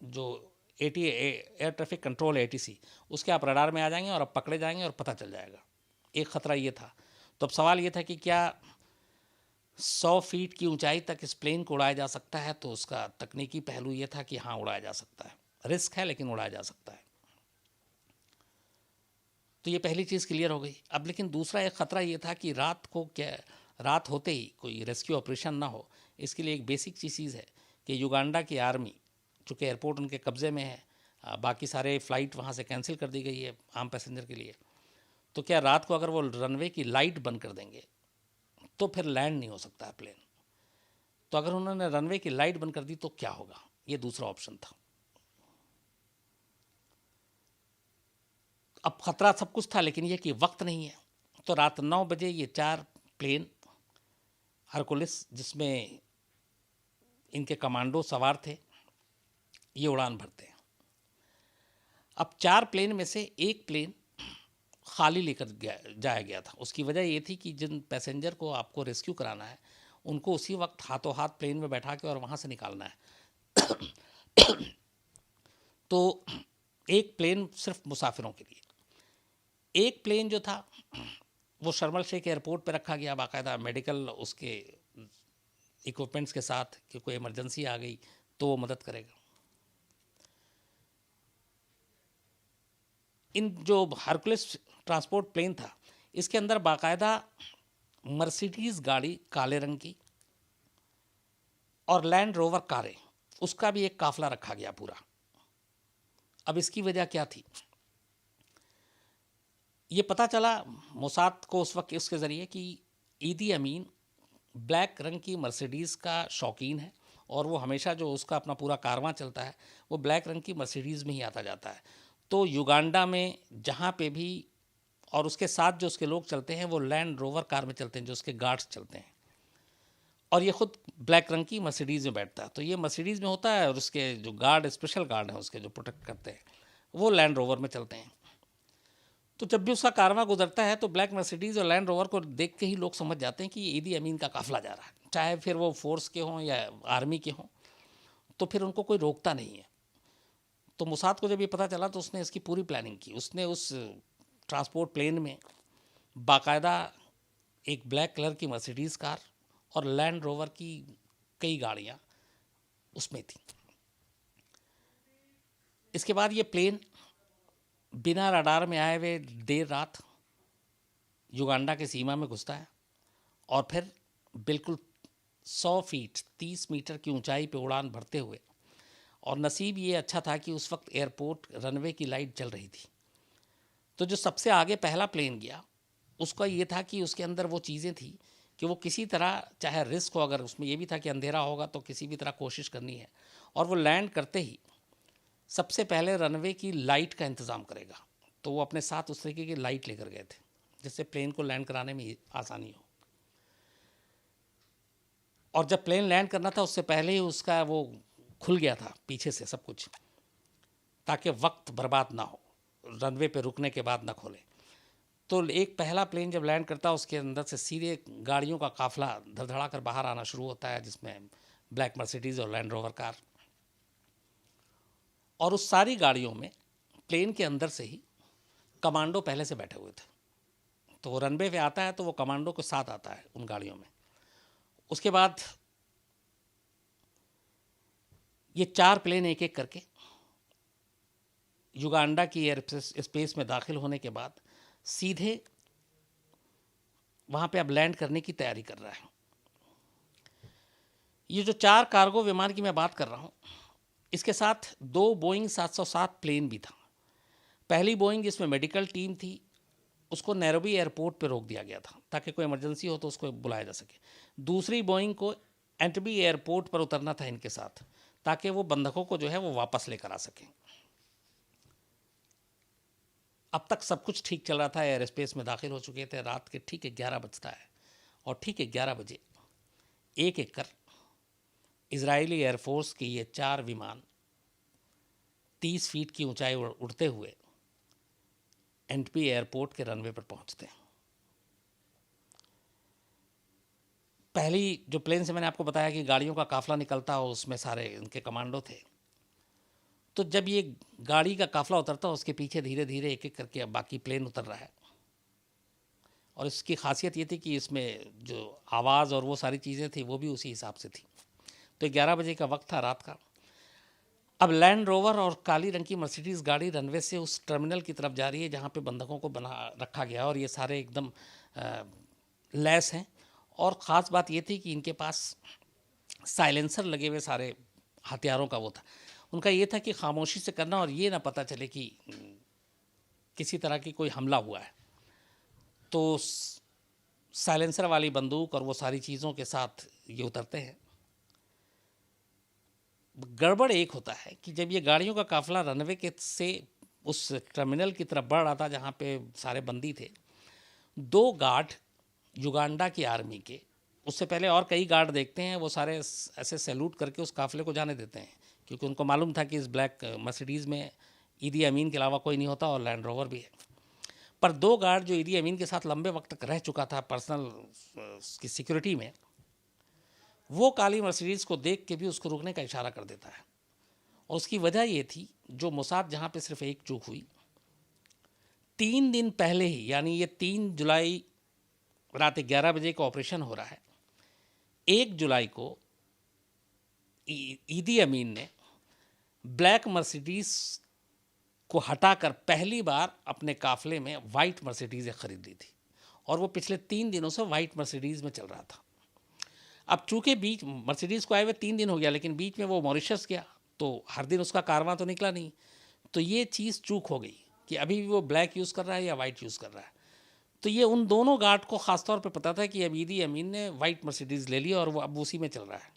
A: जो एयर ट्रैफिक कंट्रोल है, एटीसी, उसके आप रडार में आ जाएंगे और आप पकड़े जाएंगे और पता चल जाएगा। एक ख़तरा ये था। तो अब सवाल ये था कि क्या 100 फीट की ऊंचाई तक इस प्लेन को उड़ाया जा सकता है? तो उसका तकनीकी पहलू ये था कि हाँ, उड़ाया जा सकता है। रिस्क है लेकिन उड़ाया जा सकता है। तो ये पहली चीज़ क्लियर हो गई। अब लेकिन दूसरा एक ख़तरा ये था कि रात को क्या, रात होते ही कोई रेस्क्यू ऑपरेशन ना हो, इसके लिए एक बेसिक चीज़ है कि युगांडा की आर्मी, चूँकि एयरपोर्ट उनके कब्ज़े में है, बाकी सारे फ़्लाइट वहाँ से कैंसिल कर दी गई है आम पैसेंजर के लिए, तो क्या रात को अगर वो रनवे की लाइट बंद कर देंगे तो फिर लैंड नहीं हो सकता है प्लेन। तो अगर उन्होंने रनवे की लाइट बंद कर दी तो क्या होगा? ये दूसरा ऑप्शन था। अब ख़तरा सब कुछ था लेकिन ये कि वक्त नहीं है। तो रात 9 बजे ये 4 प्लेन हरकुलिस, जिसमें इनके कमांडो सवार थे, ये उड़ान भरते हैं। अब 4 प्लेन में से एक प्लेन खाली लेकर जाया गया था। उसकी वजह ये थी कि जिन पैसेंजर को आपको रेस्क्यू कराना है उनको उसी वक्त हाथों हाथ प्लेन में बैठा के और वहाँ से निकालना है। तो एक प्लेन सिर्फ मुसाफिरों के लिए, एक प्लेन जो था वो शर्म शेख एयरपोर्ट पे रखा गया बाकायदा मेडिकल उसके इक्विपमेंट्स के साथ, कि कोई इमरजेंसी आ गई तो वो मदद करेगा। इन जो हरकुलिस ट्रांसपोर्ट प्लेन था, इसके अंदर बाकायदा मर्सिडीज़ गाड़ी काले रंग की और लैंड रोवर कारें, उसका भी एक काफिला रखा गया पूरा। अब इसकी वजह क्या थी? ये पता चला मोसाद को उस वक्त इसके ज़रिए कि ईदी अमीन ब्लैक रंग की मर्सिडीज़ का शौकीन है और वो हमेशा जो उसका अपना पूरा कारवां चलता है वो ब्लैक रंग की मर्सिडीज़ में ही आता जाता है। तो युगांडा में जहाँ पे भी, और उसके साथ जो उसके लोग चलते हैं वो लैंड रोवर कार में चलते हैं, जो उसके गार्ड्स चलते हैं, और ये खुद ब्लैक रंग की मर्सिडीज़ में बैठता है। तो ये मर्सिडीज़ में होता है और उसके जो गार्ड, स्पेशल गार्ड हैं उसके जो प्रोटेक्ट करते हैं, वो लैंड रोवर में चलते हैं। तो जब भी उसका कारवां गुजरता है तो ब्लैक मर्सिडीज़ और लैंड रोवर को देख के ही लोग समझ जाते हैं कि ये ईदी अमीन का काफिला जा रहा है, चाहे फिर वो फोर्स के हों या आर्मी के हों, तो फिर उनको कोई रोकता नहीं है। तो मोसाद को जब ये पता चला तो उसने इसकी पूरी प्लानिंग की। उसने उस ट्रांसपोर्ट प्लेन में बाकायदा एक ब्लैक कलर की मर्सिडीज़ कार और लैंड रोवर की कई गाड़ियाँ उसमें थी। इसके बाद ये प्लेन बिना रडार में आए हुए देर रात युगांडा की सीमा में घुसता है और फिर बिल्कुल 100 फीट 30 मीटर की ऊंचाई पे उड़ान भरते हुए, और नसीब ये अच्छा था कि उस वक्त एयरपोर्ट रनवे की लाइट जल रही थी। तो जो सबसे आगे पहला प्लेन गया उसका ये था कि उसके अंदर वो चीज़ें थी कि वो किसी तरह, चाहे रिस्क हो, अगर उसमें ये भी था कि अंधेरा होगा तो किसी भी तरह कोशिश करनी है, और वो लैंड करते ही सबसे पहले रनवे की लाइट का इंतज़ाम करेगा। तो वो अपने साथ उस तरीके की लाइट लेकर गए थे जिससे प्लेन को लैंड कराने में आसानी हो। और जब प्लेन लैंड करना था उससे पहले ही उसका वो खुल गया था पीछे से सब कुछ, ताकि वक्त बर्बाद ना हो, रनवे पे रुकने के बाद ना खोले। तो एक पहला प्लेन जब लैंड करता है उसके अंदर से सीधे गाड़ियों का काफिला धड़धड़ा कर बाहर आना शुरू होता है, जिसमें ब्लैक मर्सिडीज़ और लैंड रोवर कार, और उस सारी गाड़ियों में प्लेन के अंदर से ही कमांडो पहले से बैठे हुए थे। तो वो रनवे पे आता है तो वो कमांडो के साथ आता है उन गाड़ियों में। उसके बाद ये 4 प्लेन एक एक करके युगांडा की एयर स्पेस में दाखिल होने के बाद सीधे वहाँ पे अब लैंड करने की तैयारी कर रहा है। ये जो 4 कार्गो विमान की मैं बात कर रहा हूँ, इसके साथ 2 बोइंग 707 प्लेन भी था। पहली बोइंग जिसमें मेडिकल टीम थी उसको नैरोबी एयरपोर्ट पे रोक दिया गया था ताकि कोई इमरजेंसी हो तो उसको बुलाया जा सके। दूसरी बोइंग को एंटबी एयरपोर्ट पर उतरना था इनके साथ ताकि वो बंधकों को जो है वो वापस लेकर आ सकें। अब तक सब कुछ ठीक चल रहा था, एयर स्पेस में दाखिल हो चुके थे। रात के ठीक 11 बजता है और ठीक 11 बजे एक एक कर इजरायली एयरफोर्स के ये 4 विमान 30 फीट की ऊंचाई उड़ते हुए एंटबी एयरपोर्ट के रनवे पर पहुंचते हैं। पहली जो प्लेन से मैंने आपको बताया कि गाड़ियों का काफिला निकलता हो, उसमें सारे उनके कमांडो थे। तो जब ये गाड़ी का काफिला उतरता उसके पीछे धीरे धीरे एक एक करके अब बाकी प्लेन उतर रहा है। और इसकी खासियत ये थी कि इसमें जो आवाज़ और वो सारी चीज़ें थी वो भी उसी हिसाब से थी। तो 11 बजे का वक्त था रात का। अब लैंड रोवर और काली रंग की मर्सिडीज़ गाड़ी रनवे से उस टर्मिनल की तरफ जा रही है जहाँ पे बंधकों को बना रखा गया और ये सारे एकदम लैस हैं। और ख़ास बात ये थी कि इनके पास साइलेंसर लगे हुए सारे हथियारों का वो था। उनका ये था कि खामोशी से करना और ये ना पता चले कि किसी तरह की कोई हमला हुआ है। तो साइलेंसर वाली बंदूक और वो सारी चीज़ों के साथ ये उतरते हैं। गड़बड़ एक होता है कि जब ये गाड़ियों का काफिला रनवे के से उस टर्मिनल की तरफ बढ़ रहा था जहाँ पे सारे बंदी थे, 2 गार्ड युगांडा की आर्मी के, उससे पहले और कई गार्ड देखते हैं, वो सारे ऐसे सैल्यूट करके उस काफिले को जाने देते हैं क्योंकि उनको मालूम था कि इस ब्लैक मर्सिडीज़ में ईदी अमीन के अलावा कोई नहीं होता और लैंड रोवर भी है। पर 2 गार्ड जो ईदी अमीन के साथ लंबे वक्त तक रह चुका था पर्सनल की सिक्योरिटी में, वो काली मर्सिडीज़ को देख के भी उसको रुकने का इशारा कर देता है। और उसकी वजह ये थी, जो मोसाद जहाँ पे सिर्फ एक चूक हुई, 3 दिन पहले ही, यानी ये 3 जुलाई रात 11 बजे का ऑपरेशन हो रहा है, 1 जुलाई को ईदी अमीन ने ब्लैक मर्सिडीज़ को हटाकर पहली बार अपने काफिले में वाइट मर्सिडीज़ें खरीद ली थी और वो पिछले 3 दिनों से वाइट मर्सिडीज़ में चल रहा था। अब चूंकि बीच मर्सिडीज़ को आए हुए 3 दिन हो गया, लेकिन बीच में वो मॉरिशस गया तो हर दिन उसका कारवां तो निकला नहीं। तो ये चीज़ चूक हो गई कि अभी भी वो ब्लैक यूज़ कर रहा है या वाइट यूज़ कर रहा है। तो ये उन दोनों गार्ड को ख़ासतौर पे पता था कि अब ईदी अमीन ने वाइट मर्सिडीज़ ले ली और वो अब उसी में चल रहा है।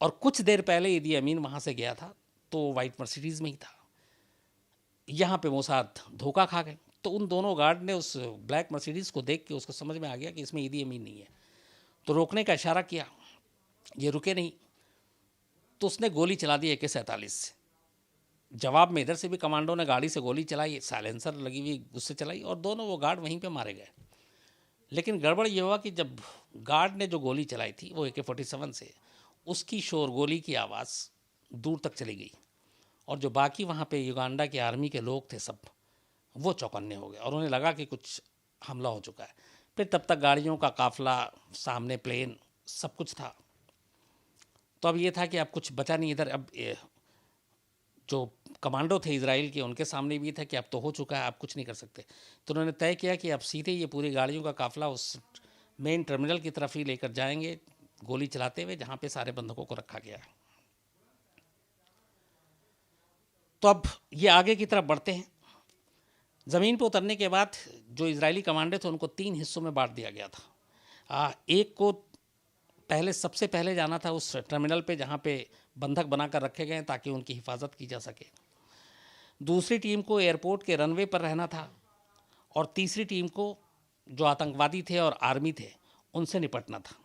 A: और कुछ देर पहले ईदी अमीन वहाँ से गया था तो वाइट मर्सिडीज़ में ही था। यहाँ पे मोसाद धोखा खा गए। तो उन दोनों गार्ड ने उस ब्लैक मर्सिडीज़ को देख के उसको समझ में आ गया कि इसमें ईदी अमीन नहीं है, तो रोकने का इशारा किया। ये रुके नहीं तो उसने गोली चला दी AK-47 से। जवाब में इधर से भी कमांडो ने गाड़ी से गोली चलाई, साइलेंसर लगी हुई उससे चलाई और दोनों वो गार्ड वहीं पे मारे गए। लेकिन गड़बड़ ये हुआ कि जब गार्ड ने जो गोली चलाई थी वो AK-47 से, उसकी शोरगोली की आवाज़ दूर तक चली गई और जो बाकी वहाँ पे युगांडा की आर्मी के लोग थे सब, वो चौकन्ने हो गए और उन्हें लगा कि कुछ हमला हो चुका है। फिर तब तक गाड़ियों का काफिला, सामने प्लेन, सब कुछ था। तो अब ये था कि अब कुछ बचा नहीं इधर। अब जो कमांडो थे इजराइल के, उनके सामने भी था कि अब तो हो चुका है, अब कुछ नहीं कर सकते। तो उन्होंने तय किया कि अब सीधे ये पूरी गाड़ियों का काफिला उस मेन टर्मिनल की तरफ ही लेकर जाएंगे, गोली चलाते हुए, जहाँ पे सारे बंधकों को रखा गया है। तो अब ये आगे की तरफ बढ़ते हैं। ज़मीन पर उतरने के बाद जो इजरायली कमांडो थे उनको 3 हिस्सों में बांट दिया गया था। एक को पहले, सबसे पहले जाना था उस टर्मिनल पे जहाँ पे बंधक बनाकर रखे गए ताकि उनकी हिफाजत की जा सके। दूसरी टीम को एयरपोर्ट के रनवे पर रहना था और तीसरी टीम को जो आतंकवादी थे और आर्मी थे उनसे निपटना था।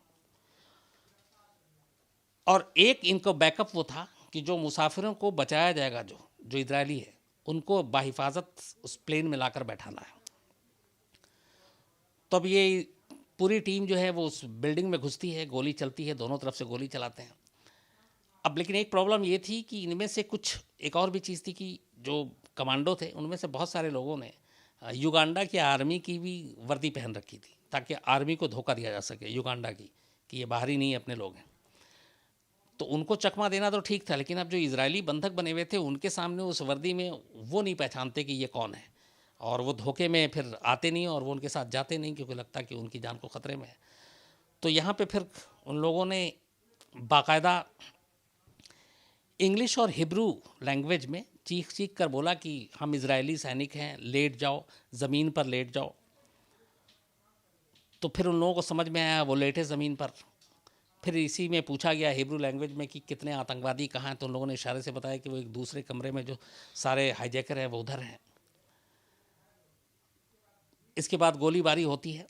A: और एक इनको बैकअप वो था कि जो मुसाफिरों को बचाया जाएगा, जो इजरायली है, उनको बाहिफाजत उस प्लेन में लाकर बैठाना है। तो अब ये पूरी टीम जो है वो उस बिल्डिंग में घुसती है, गोली चलती है, दोनों तरफ से गोली चलाते हैं। अब लेकिन एक प्रॉब्लम ये थी कि इनमें से कुछ, एक और भी चीज़ थी कि जो कमांडो थे उनमें से बहुत सारे लोगों ने युगांडा की आर्मी की भी वर्दी पहन रखी थी ताकि आर्मी को धोखा दिया जा सके युगांडा की कि ये बाहरी नहीं अपने लोग हैं। तो उनको चकमा देना तो ठीक था, लेकिन अब जो इजरायली बंधक बने हुए थे उनके सामने उस वर्दी में वो नहीं पहचानते कि ये कौन है और वो धोखे में फिर आते नहीं और वो उनके साथ जाते नहीं क्योंकि लगता कि उनकी जान को ख़तरे में है। तो यहाँ पे फिर उन लोगों ने बाकायदा इंग्लिश और हिब्रू लैंग्वेज में चीख चीख कर बोला कि हम इजरायली सैनिक हैं, लेट जाओ, ज़मीन पर लेट जाओ। तो फिर उन लोगों को समझ में आया, वो लेटे ज़मीन पर। फिर इसी में पूछा गया हिब्रू लैंग्वेज में कि कितने आतंकवादी कहाँ हैं, तो उन लोगों ने इशारे से बताया कि वो एक दूसरे कमरे में जो सारे हाईजैकर हैं वो उधर हैं। इसके बाद गोलीबारी होती है,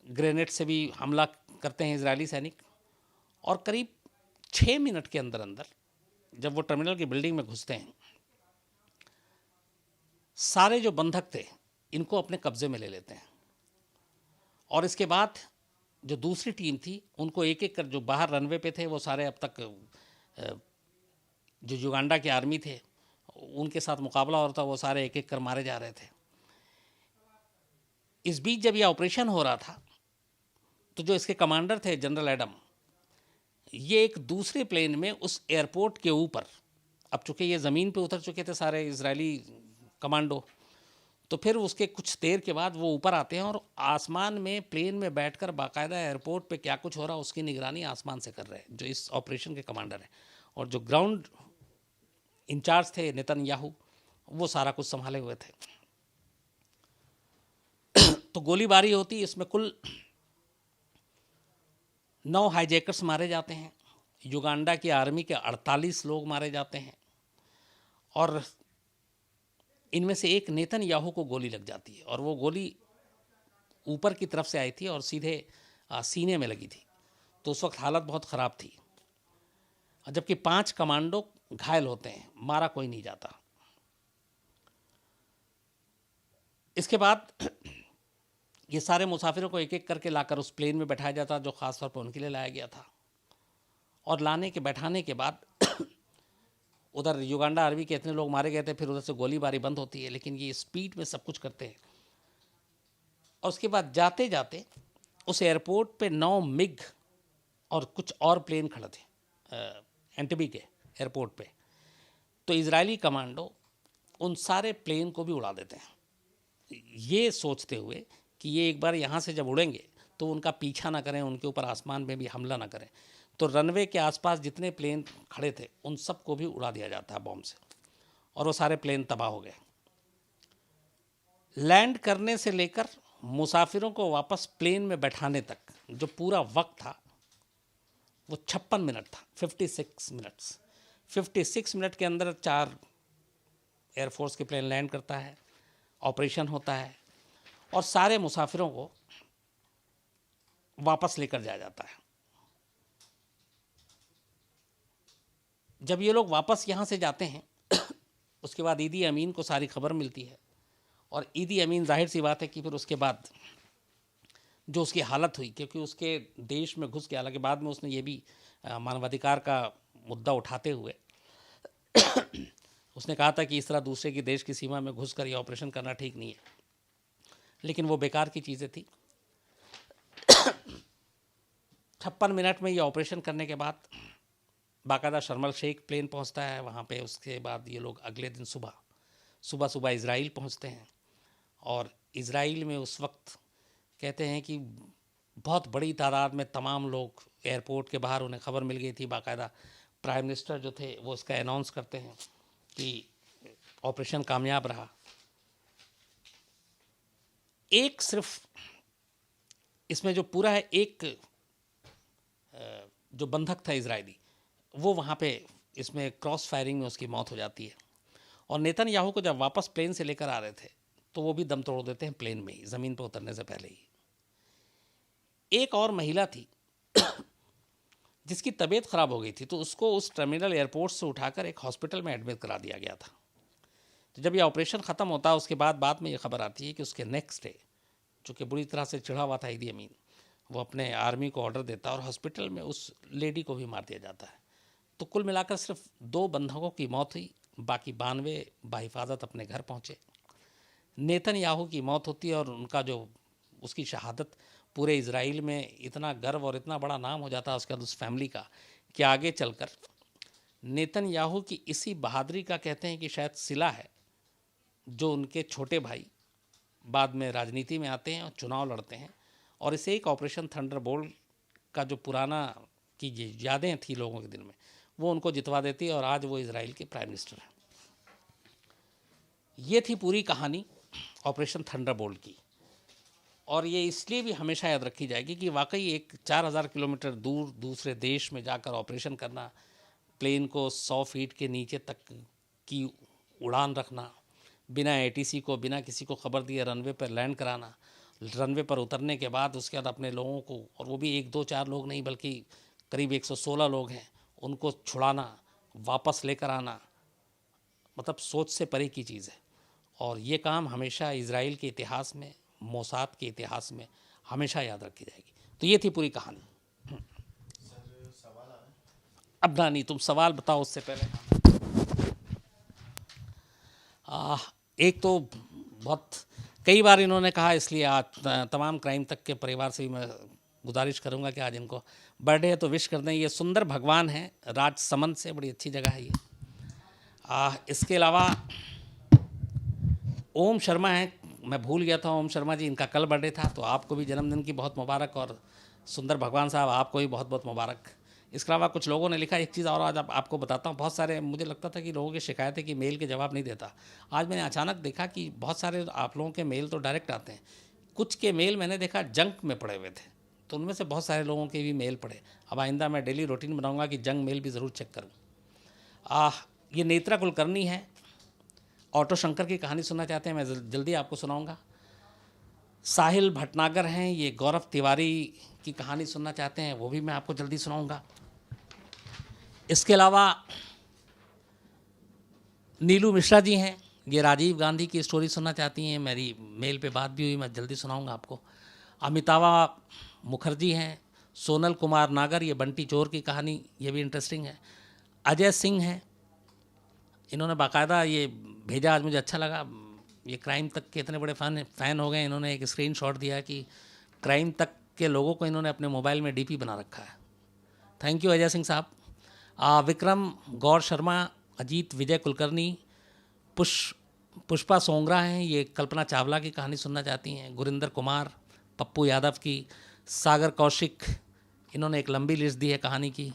A: ग्रेनेड से भी हमला करते हैं इजरायली सैनिक, और करीब 6 मिनट के अंदर अंदर जब वो टर्मिनल की बिल्डिंग में घुसते हैं, सारे जो बंधक थे इनको अपने कब्जे में ले लेते हैं। और इसके बाद जो दूसरी टीम थी उनको एक एक कर, जो बाहर रनवे पे थे वो सारे अब तक जो युगांडा के आर्मी थे उनके साथ मुकाबला हो रहा था, वो सारे एक एक कर मारे जा रहे थे। इस बीच जब यह ऑपरेशन हो रहा था तो जो इसके कमांडर थे जनरल एडम, ये एक दूसरे प्लेन में उस एयरपोर्ट के ऊपर, अब चूंकि ये ज़मीन पे उतर चुके थे सारे इजरायली कमांडो, तो फिर उसके कुछ देर के बाद वो ऊपर आते हैं और आसमान में प्लेन में बैठकर बाकायदा एयरपोर्ट पे क्या कुछ हो रहा है उसकी निगरानी आसमान से कर रहे हैं, जो इस ऑपरेशन के कमांडर हैं। और जो ग्राउंड इंचार्ज थे नेतन्याहू, वो सारा कुछ संभाले हुए थे। तो गोलीबारी होती, इसमें कुल 9 हाईजैकर्स मारे जाते हैं, युगांडा की आर्मी के 48 लोग मारे जाते हैं, और इनमें से एक नेतन्याहू को गोली लग जाती है, और वो गोली ऊपर की तरफ से आई थी और सीधे सीने में लगी थी। तो उस वक्त हालत बहुत ख़राब थी, जबकि 5 कमांडो घायल होते हैं, मारा कोई नहीं जाता। इसके बाद ये सारे मुसाफिरों को एक एक करके लाकर उस प्लेन में बैठाया जाता, जो ख़ास तौर पर उनके लिए लाया गया था। और लाने के बैठाने के बाद उधर युगांडा आर्मी के इतने लोग मारे गए थे, फिर उधर से गोलीबारी बंद होती है, लेकिन ये स्पीड में सब कुछ करते हैं। और उसके बाद जाते जाते उस एयरपोर्ट पे 9 मिग और कुछ और प्लेन खड़े थे एंटबी के एयरपोर्ट पे। तो इजरायली कमांडो उन सारे प्लेन को भी उड़ा देते हैं, ये सोचते हुए कि ये एक बार यहाँ से जब उड़ेंगे तो उनका पीछा ना करें, उनके ऊपर आसमान में भी हमला ना करें। तो रनवे के आसपास जितने प्लेन खड़े थे उन सबको भी उड़ा दिया जाता है बॉम्ब से, और वो सारे प्लेन तबाह हो गए। लैंड करने से लेकर मुसाफिरों को वापस प्लेन में बैठाने तक जो पूरा वक्त था वो 56 मिनट था, 56 मिनट्स। 56 मिनट के अंदर 4 एयरफोर्स के प्लेन लैंड करता है, ऑपरेशन होता है, और सारे मुसाफिरों को वापस लेकर जाया जाता है। जब ये लोग वापस यहाँ से जाते हैं उसके बाद ईदी अमीन को सारी खबर मिलती है, और ईदी अमीन जाहिर सी बात है कि फिर उसके बाद जो उसकी हालत हुई, क्योंकि उसके देश में घुस के, हालांकि बाद में उसने ये भी मानवाधिकार का मुद्दा उठाते हुए उसने कहा था कि इस तरह दूसरे की देश की सीमा में घुसकर ये ऑपरेशन करना ठीक नहीं है, लेकिन वो बेकार की चीज़ें थी। 56 मिनट में ये ऑपरेशन करने के बाद बाकायदा शर्म एल शेख प्लेन पहुंचता है वहाँ पे। उसके बाद ये लोग अगले दिन सुबह इज़राइल पहुंचते हैं, और इज़राइल में उस वक्त कहते हैं कि बहुत बड़ी तादाद में तमाम लोग एयरपोर्ट के बाहर, उन्हें खबर मिल गई थी। बाकायदा प्राइम मिनिस्टर जो थे वो इसका अनाउंस करते हैं कि ऑपरेशन कामयाब रहा। एक सिर्फ इसमें जो पूरा है, एक जो बंधक था इजरायली, वो वहाँ पे इसमें क्रॉस फायरिंग में उसकी मौत हो जाती है। और नेतन्याहू को जब वापस प्लेन से लेकर आ रहे थे तो वो भी दम तोड़ देते हैं प्लेन में ही, ज़मीन पर उतरने से पहले ही। एक और महिला थी जिसकी तबीयत ख़राब हो गई थी, तो उसको उस टर्मिनल एयरपोर्ट से उठाकर एक हॉस्पिटल में एडमिट करा दिया गया था। तो जब ये ऑपरेशन ख़त्म होता है उसके बाद में ये खबर आती है कि उसके नेक्स्ट डे, चूँकि बुरी तरह से चिढ़ा हुआ था ईदी अमीन, वो अपने आर्मी को ऑर्डर देता है और हॉस्पिटल में उस लेडी को भी मार दिया जाता है। तो कुल मिलाकर सिर्फ 2 बंधकों की मौत हुई, बाकी 92 बाहिफाजत अपने घर पहुँचे। नेतन्याहू की मौत होती है, और उनका जो उसकी शहादत पूरे इजराइल में इतना गर्व और इतना बड़ा नाम हो जाता है उसके बाद उस फैमिली का, कि आगे चलकर नेतन्याहू की इसी बहादुरी का कहते हैं कि शायद सिला है, जो उनके छोटे भाई बाद में राजनीति में आते हैं और चुनाव लड़ते हैं। और इसे एक ऑपरेशन थंडरबोल्ट का जो पुराना की यादें थी लोगों के दिल में, वो उनको जितवा देती है और आज वो इजराइल के प्राइम मिनिस्टर हैं। ये थी पूरी कहानी ऑपरेशन थंडरबोल्ट की, और ये इसलिए भी हमेशा याद रखी जाएगी कि वाकई एक 4000 किलोमीटर दूर दूसरे देश में जाकर ऑपरेशन करना, प्लेन को 100 फीट के नीचे तक की उड़ान रखना, बिना एटीसी को, बिना किसी को खबर दिए रनवे पर लैंड कराना, रनवे पर उतरने के बाद उसके बाद अपने लोगों को, और वो भी 1 2 4 लोग नहीं बल्कि करीब 116 लोग हैं, उनको छुड़ाना, वापस लेकर आना, मतलब सोच से परे की चीज़ है। और ये काम हमेशा इजराइल के इतिहास में, मोसाद के इतिहास में हमेशा याद रखी जाएगी। तो ये थी पूरी कहानी। अब नानी तुम सवाल बताओ उससे पहले। एक तो बहुत कई बार इन्होंने कहा, इसलिए आज तमाम क्राइम तक के परिवार से भी मैं गुजारिश करूंगा कि आज इनको बर्थडे है तो विश कर दें। ये सुंदर भगवान है राजसमंद से, बड़ी अच्छी जगह है ये। इसके अलावा ओम शर्मा है, मैं भूल गया था ओम शर्मा जी, इनका कल बर्थडे था, तो आपको भी जन्मदिन की बहुत मुबारक, और सुंदर भगवान साहब आपको भी बहुत बहुत मुबारक। इसके अलावा कुछ लोगों ने लिखा, एक चीज़ और आज आपको बताता हूँ, बहुत सारे मुझे लगता था कि लोगों की शिकायत है कि मेल के जवाब नहीं देता। आज मैंने अचानक देखा कि बहुत सारे आप लोगों के मेल तो डायरेक्ट आते हैं, कुछ के मेल मैंने देखा जंक में पड़े हुए थे, तो उनमें से बहुत सारे लोगों के भी मेल पड़े। अब आइंदा मैं डेली रूटीन बनाऊँगा कि जंक मेल भी ज़रूर चेक करूँ। ये नेत्रा कुलकर्णी है, ऑटो शंकर की कहानी सुनना चाहते हैं, मैं जल्दी आपको सुनाऊँगा। साहिल भटनागर हैं, ये गौरव तिवारी की कहानी सुनना चाहते हैं, वो भी मैं आपको जल्दी सुनाऊँगा। इसके अलावा नीलू मिश्रा जी हैं, ये राजीव गांधी की स्टोरी सुनना चाहती हैं, मेरी मेल पे बात भी हुई, मैं जल्दी सुनाऊंगा आपको। अमितावा मुखर्जी हैं, सोनल कुमार नागर, ये बंटी चोर की कहानी, ये भी इंटरेस्टिंग है। अजय सिंह हैं, इन्होंने बाकायदा ये भेजा, आज मुझे अच्छा लगा, ये क्राइम तक के इतने बड़े फ़ैन हो गए, इन्होंने एक स्क्रीनशॉट दिया कि क्राइम तक के लोगों को इन्होंने अपने मोबाइल में डीपी बना रखा है। थैंक यू अजय सिंह साहब। विक्रम गौर शर्मा, अजीत विजय कुलकर्णी, पुष्पा सोंगरा हैं, ये कल्पना चावला की कहानी सुनना चाहती हैं। गुरिंदर कुमार, पप्पू यादव की, सागर कौशिक, इन्होंने एक लंबी लिस्ट दी है कहानी की।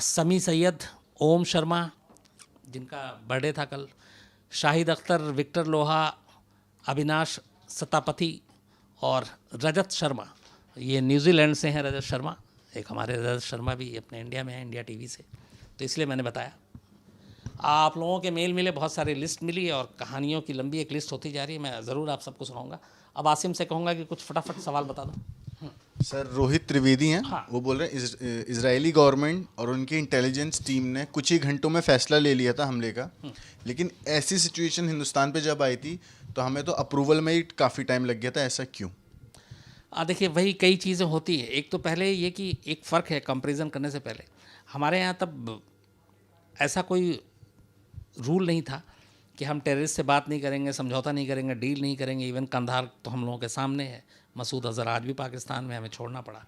A: समी सैयद, ओम शर्मा जिनका बर्थडे था कल, शाहिद अख्तर, विक्टर लोहा, अविनाश सतापथी और रजत शर्मा, ये न्यूजीलैंड से हैं रजत शर्मा, एक हमारे रजत शर्मा भी अपने इंडिया में हैं, इंडिया टीवी से, तो इसलिए मैंने बताया। आप लोगों के मेल मिले, बहुत सारी लिस्ट मिली और कहानियों की लंबी एक लिस्ट होती जा रही है, मैं ज़रूर आप सबको सुनाऊंगा। अब आसिम से कहूँगा कि कुछ फटाफट सवाल बता दो।
B: सर रोहित त्रिवेदी हैं,
A: हाँ।
B: वो बोल रहे हैं इजरायली गवर्नमेंट और उनकी इंटेलिजेंस टीम ने कुछ ही घंटों में फैसला ले लिया था हमले का, लेकिन ऐसी सिचुएशन हिंदुस्तान पे जब आई थी तो हमें तो अप्रूवल में ही काफ़ी टाइम लग गया था, ऐसा क्यों?
A: देखिए वही कई चीज़ें होती है। एक तो पहले ये कि एक फ़र्क है कंपैरिजन करने से पहले, हमारे यहाँ तब ऐसा कोई रूल नहीं था कि हम टेररिस्ट से बात नहीं करेंगे, समझौता नहीं करेंगे, डील नहीं करेंगे। इवन कंधार तो हम लोगों के सामने है, मसूद अज़हर आज भी पाकिस्तान में, हमें छोड़ना पड़ा।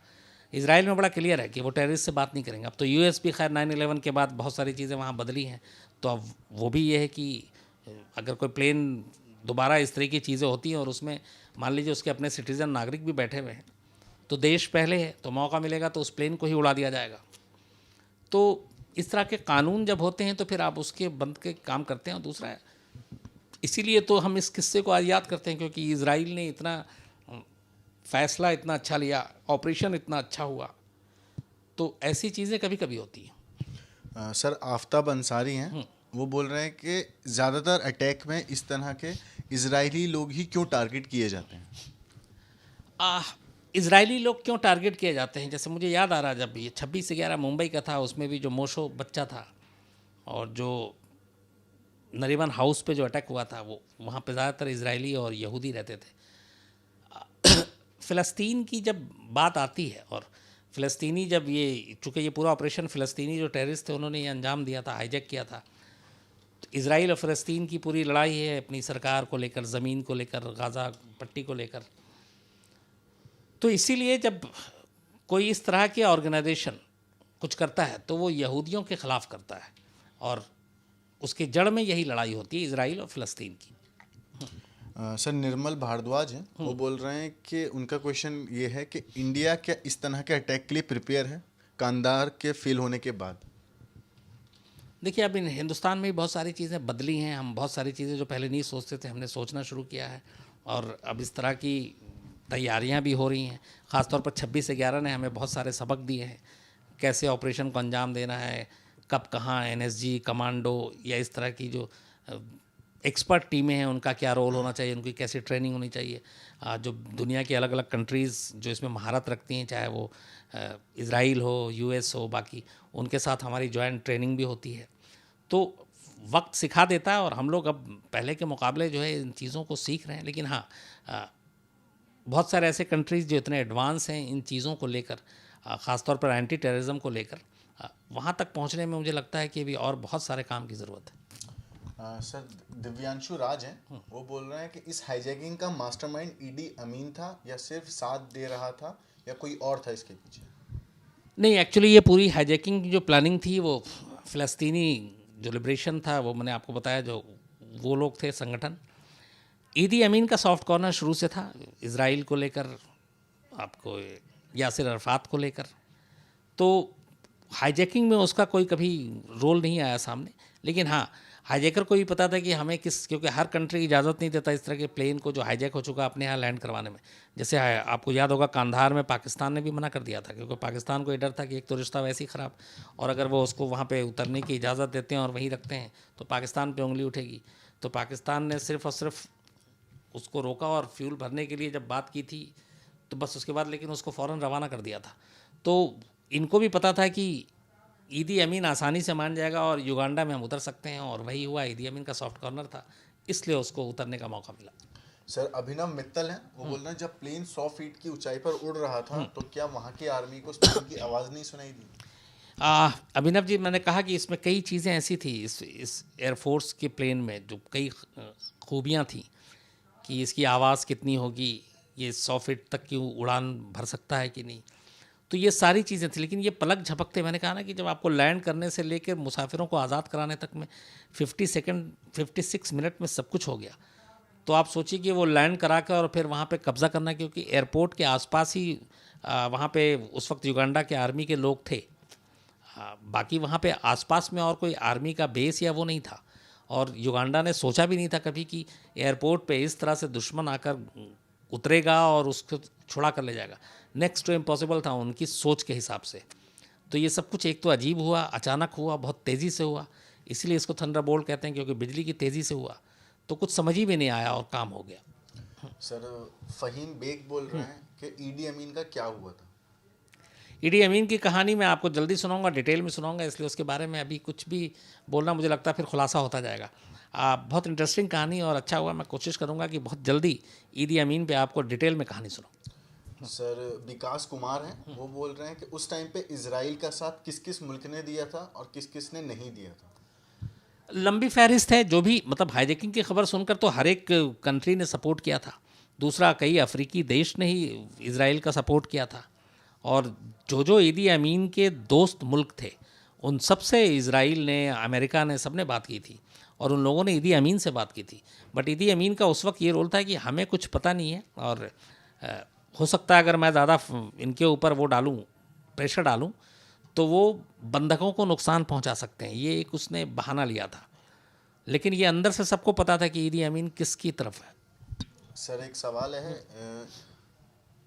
A: इजराइल में बड़ा क्लियर है कि वो टेररिस्ट से बात नहीं करेंगे। अब तो यूएस भी खैर 9/11 के बाद बहुत सारी चीज़ें वहाँ बदली हैं, तो अब वो भी ये है कि अगर कोई प्लेन दोबारा इस तरह की चीज़ें होती हैं और उसमें मान लीजिए उसके अपने सिटीज़न नागरिक भी बैठे हुए हैं, तो देश पहले है, तो मौका मिलेगा तो उस प्लेन को ही उड़ा दिया जाएगा। तो इस तरह के कानून जब होते हैं तो फिर आप उसके बंद के काम करते हैं। और दूसरा है, इसीलिए तो हम इस किस्से को आज याद करते हैं, क्योंकि इजराइल ने इतना फैसला इतना अच्छा लिया, ऑपरेशन इतना अच्छा हुआ, तो ऐसी चीज़ें कभी कभी होती हैं।
B: सर आफ्ताब अंसारी हैं, वो बोल रहे हैं कि ज़्यादातर अटैक में इस तरह के इजरायली लोग ही क्यों टारगेट किए जाते हैं?
A: इजरायली लोग क्यों टारगेट किए जाते हैं, जैसे मुझे याद आ रहा, जब ये 26/11 मुंबई का था, उसमें भी जो मोशो बच्चा था और जो नरीमन हाउस पे जो अटैक हुआ था, वो वहाँ पे ज़्यादातर इजरायली और यहूदी रहते थे। फ़लस्तीन की जब बात आती है, और फ़लस्तीनी जब ये, चूँकि ये पूरा ऑपरेशन फ़लस्तीनी जो टेररिस्ट थे उन्होंने ये अंजाम दिया था, हाईजैक किया था, तो इजराइल और फ़लस्तीन की पूरी लड़ाई है अपनी सरकार को लेकर, ज़मीन को लेकर, गाज़ा पट्टी को लेकर। तो इसीलिए जब कोई इस तरह की ऑर्गेनाइजेशन कुछ करता है तो वो यहूदियों के ख़िलाफ़ करता है, और उसके जड़ में यही लड़ाई होती है इजराइल और फ़लस्तीन की।
B: सर निर्मल भारद्वाज हैं, वो बोल रहे हैं कि उनका क्वेश्चन ये है कि इंडिया क्या इस तरह के अटैक के लिए प्रिपेयर है कंधार के फेल होने के बाद?
A: देखिए, अब इन हिंदुस्तान में भी बहुत सारी चीज़ें बदली हैं। हम बहुत सारी चीज़ें जो पहले नहीं सोचते थे, हमने सोचना शुरू किया है और अब इस तरह की तैयारियां भी हो रही हैं। ख़ासतौर पर 26/11 ने हमें बहुत सारे सबक दिए हैं, कैसे ऑपरेशन को अंजाम देना है, कब कहाँ एनएसजी, कमांडो या इस तरह की जो एक्सपर्ट टीमें हैं उनका क्या रोल होना चाहिए, उनकी कैसी ट्रेनिंग होनी चाहिए। जो दुनिया की अलग अलग कंट्रीज़ जो इसमें महारत रखती हैं, चाहे वो इज़राइल हो, यूएस हो, बाकी उनके साथ हमारी जॉइंट ट्रेनिंग भी होती है। तो वक्त सिखा देता है और हम लोग अब पहले के मुकाबले जो है इन चीज़ों को सीख रहे हैं। लेकिन हाँ, बहुत सारे ऐसे कंट्रीज़ जो इतने एडवांस हैं इन चीज़ों को लेकर, ख़ासतौर पर एंटी टेररिज्म को लेकर, वहाँ तक पहुँचने में मुझे लगता है कि अभी और बहुत सारे काम की ज़रूरत है।
B: सर, दिव्यांशु राज हैं, वो बोल रहे हैं कि इस हाईजैकिंग का मास्टरमाइंड ईडी अमीन था या सिर्फ साथ दे रहा था या कोई और था इसके पीछे?
A: नहीं, एक्चुअली ये पूरी हाईजैकिंग की जो प्लानिंग थी वो फ़लस्तीनी जो लिबरेशन था, वो मैंने आपको बताया, जो वो लोग थे संगठन। ईदी अमीन का सॉफ्ट कॉर्नर शुरू से था, इज़राइल को लेकर, आपको यासिर अरफात को लेकर। तो हाईजैकिंग में उसका कोई कभी रोल नहीं आया सामने। लेकिन हाँ, हाईजैकर को भी पता था कि हमें क्योंकि हर कंट्री इजाज़त नहीं देता इस तरह के प्लेन को जो हाईजैक हो चुका अपने यहाँ लैंड करवाने में। जैसे आपको याद होगा, कांधार में पाकिस्तान ने भी मना कर दिया था, क्योंकि पाकिस्तान को ये डर था कि एक तो रिश्ता वैसे ही ख़राब, और अगर वो उसको वहाँ पे उतरने की इजाज़त देते हैं और वहीं रखते हैं तो पाकिस्तान पे उंगली उठेगी। तो पाकिस्तान ने सिर्फ और सिर्फ उसको रोका और फ्यूल भरने के लिए जब बात की थी तो बस उसके बाद लेकिन उसको फ़ौरन रवाना कर दिया था। तो इनको भी पता था कि ईदी अमीन आसानी से मान जाएगा और युगांडा में हम उतर सकते हैं, और वही हुआ। ईदी अमीन का सॉफ्ट कॉर्नर था, इसलिए उसको उतरने का मौका मिला।
B: सर, अभिनव मित्तल हैं, वो बोल रहे हैं जब प्लेन 100 फीट की ऊंचाई पर उड़ रहा था तो क्या वहाँ की आर्मी को उस प्लेन की आवाज़ नहीं सुनाई दी?
A: अभिनव जी, मैंने कहा कि इसमें कई चीज़ें ऐसी थी इस एयरफोर्स के प्लेन में, जो कई खूबियाँ थी कि इसकी आवाज़ कितनी होगी, ये 100 फीट तक की उड़ान भर सकता है कि नहीं। तो ये सारी चीज़ें थी। लेकिन ये पलक झपकते, मैंने कहा ना कि जब आपको लैंड करने से लेकर मुसाफिरों को आज़ाद कराने तक में 56 मिनट में सब कुछ हो गया। तो आप सोचिए कि वो लैंड करा कर और फिर वहाँ पे कब्ज़ा करना, क्योंकि एयरपोर्ट के आसपास ही वहाँ पे उस वक्त युगांडा के आर्मी के लोग थे। बाकी वहाँ पे आसपास में और कोई आर्मी का बेस या वो नहीं था, और युगांडा ने सोचा भी नहीं था कभी कि एयरपोर्ट पे इस तरह से दुश्मन आकर उतरेगा और उसको छुड़ा कर ले जाएगा। नेक्स्ट टू इम्पॉसिबल था उनकी सोच के हिसाब से। तो ये सब कुछ एक तो अजीब हुआ, अचानक हुआ, बहुत तेज़ी से हुआ, इसलिए इसको थंडरबोल्ट कहते हैं, क्योंकि बिजली की तेज़ी से हुआ। तो कुछ समझ ही में नहीं आया और काम हो गया।
B: सर, फ़हीम बेग बोल रहे हैं कि ईडी अमीन का क्या हुआ था?
A: ईडी अमीन की कहानी मैं आपको जल्दी सुनाऊंगा, डिटेल में सुनाऊंगा, इसलिए उसके बारे में अभी कुछ भी बोलना मुझे लगता है फिर खुलासा होता जाएगा। बहुत इंटरेस्टिंग कहानी, और अच्छा हुआ, मैं कोशिश करूंगा कि बहुत जल्दी ईदी अमीन पे आपको डिटेल में कहानी सुनाऊं।
B: सर, विकास कुमार हैं, वो बोल रहे हैं कि उस टाइम पे इजराइल का साथ किस किस मुल्क ने दिया था और किस किस ने नहीं दिया था?
A: लंबी फहरिस्त है, जो भी मतलब हाईजैकिंग की खबर सुनकर तो हर एक कंट्री ने सपोर्ट किया था। दूसरा, कई अफ्रीकी देश ने ही इज़राइल का सपोर्ट किया था, और जो ईदी अमीन के दोस्त मुल्क थे उन सब से इज़राइल ने, अमेरिका ने, सब ने बात की थी, और उन लोगों ने ईदी अमीन से बात की थी। बट ईदी अमीन का उस वक्त ये रोल था कि हमें कुछ पता नहीं है, और हो सकता है अगर मैं ज़्यादा इनके ऊपर वो डालूँ, प्रेशर डालूँ, तो वो बंधकों को नुकसान पहुंचा सकते हैं। ये एक उसने बहाना लिया था, लेकिन ये अंदर से सबको पता था कि ईदी अमीन किसकी तरफ है।
B: सर, एक सवाल है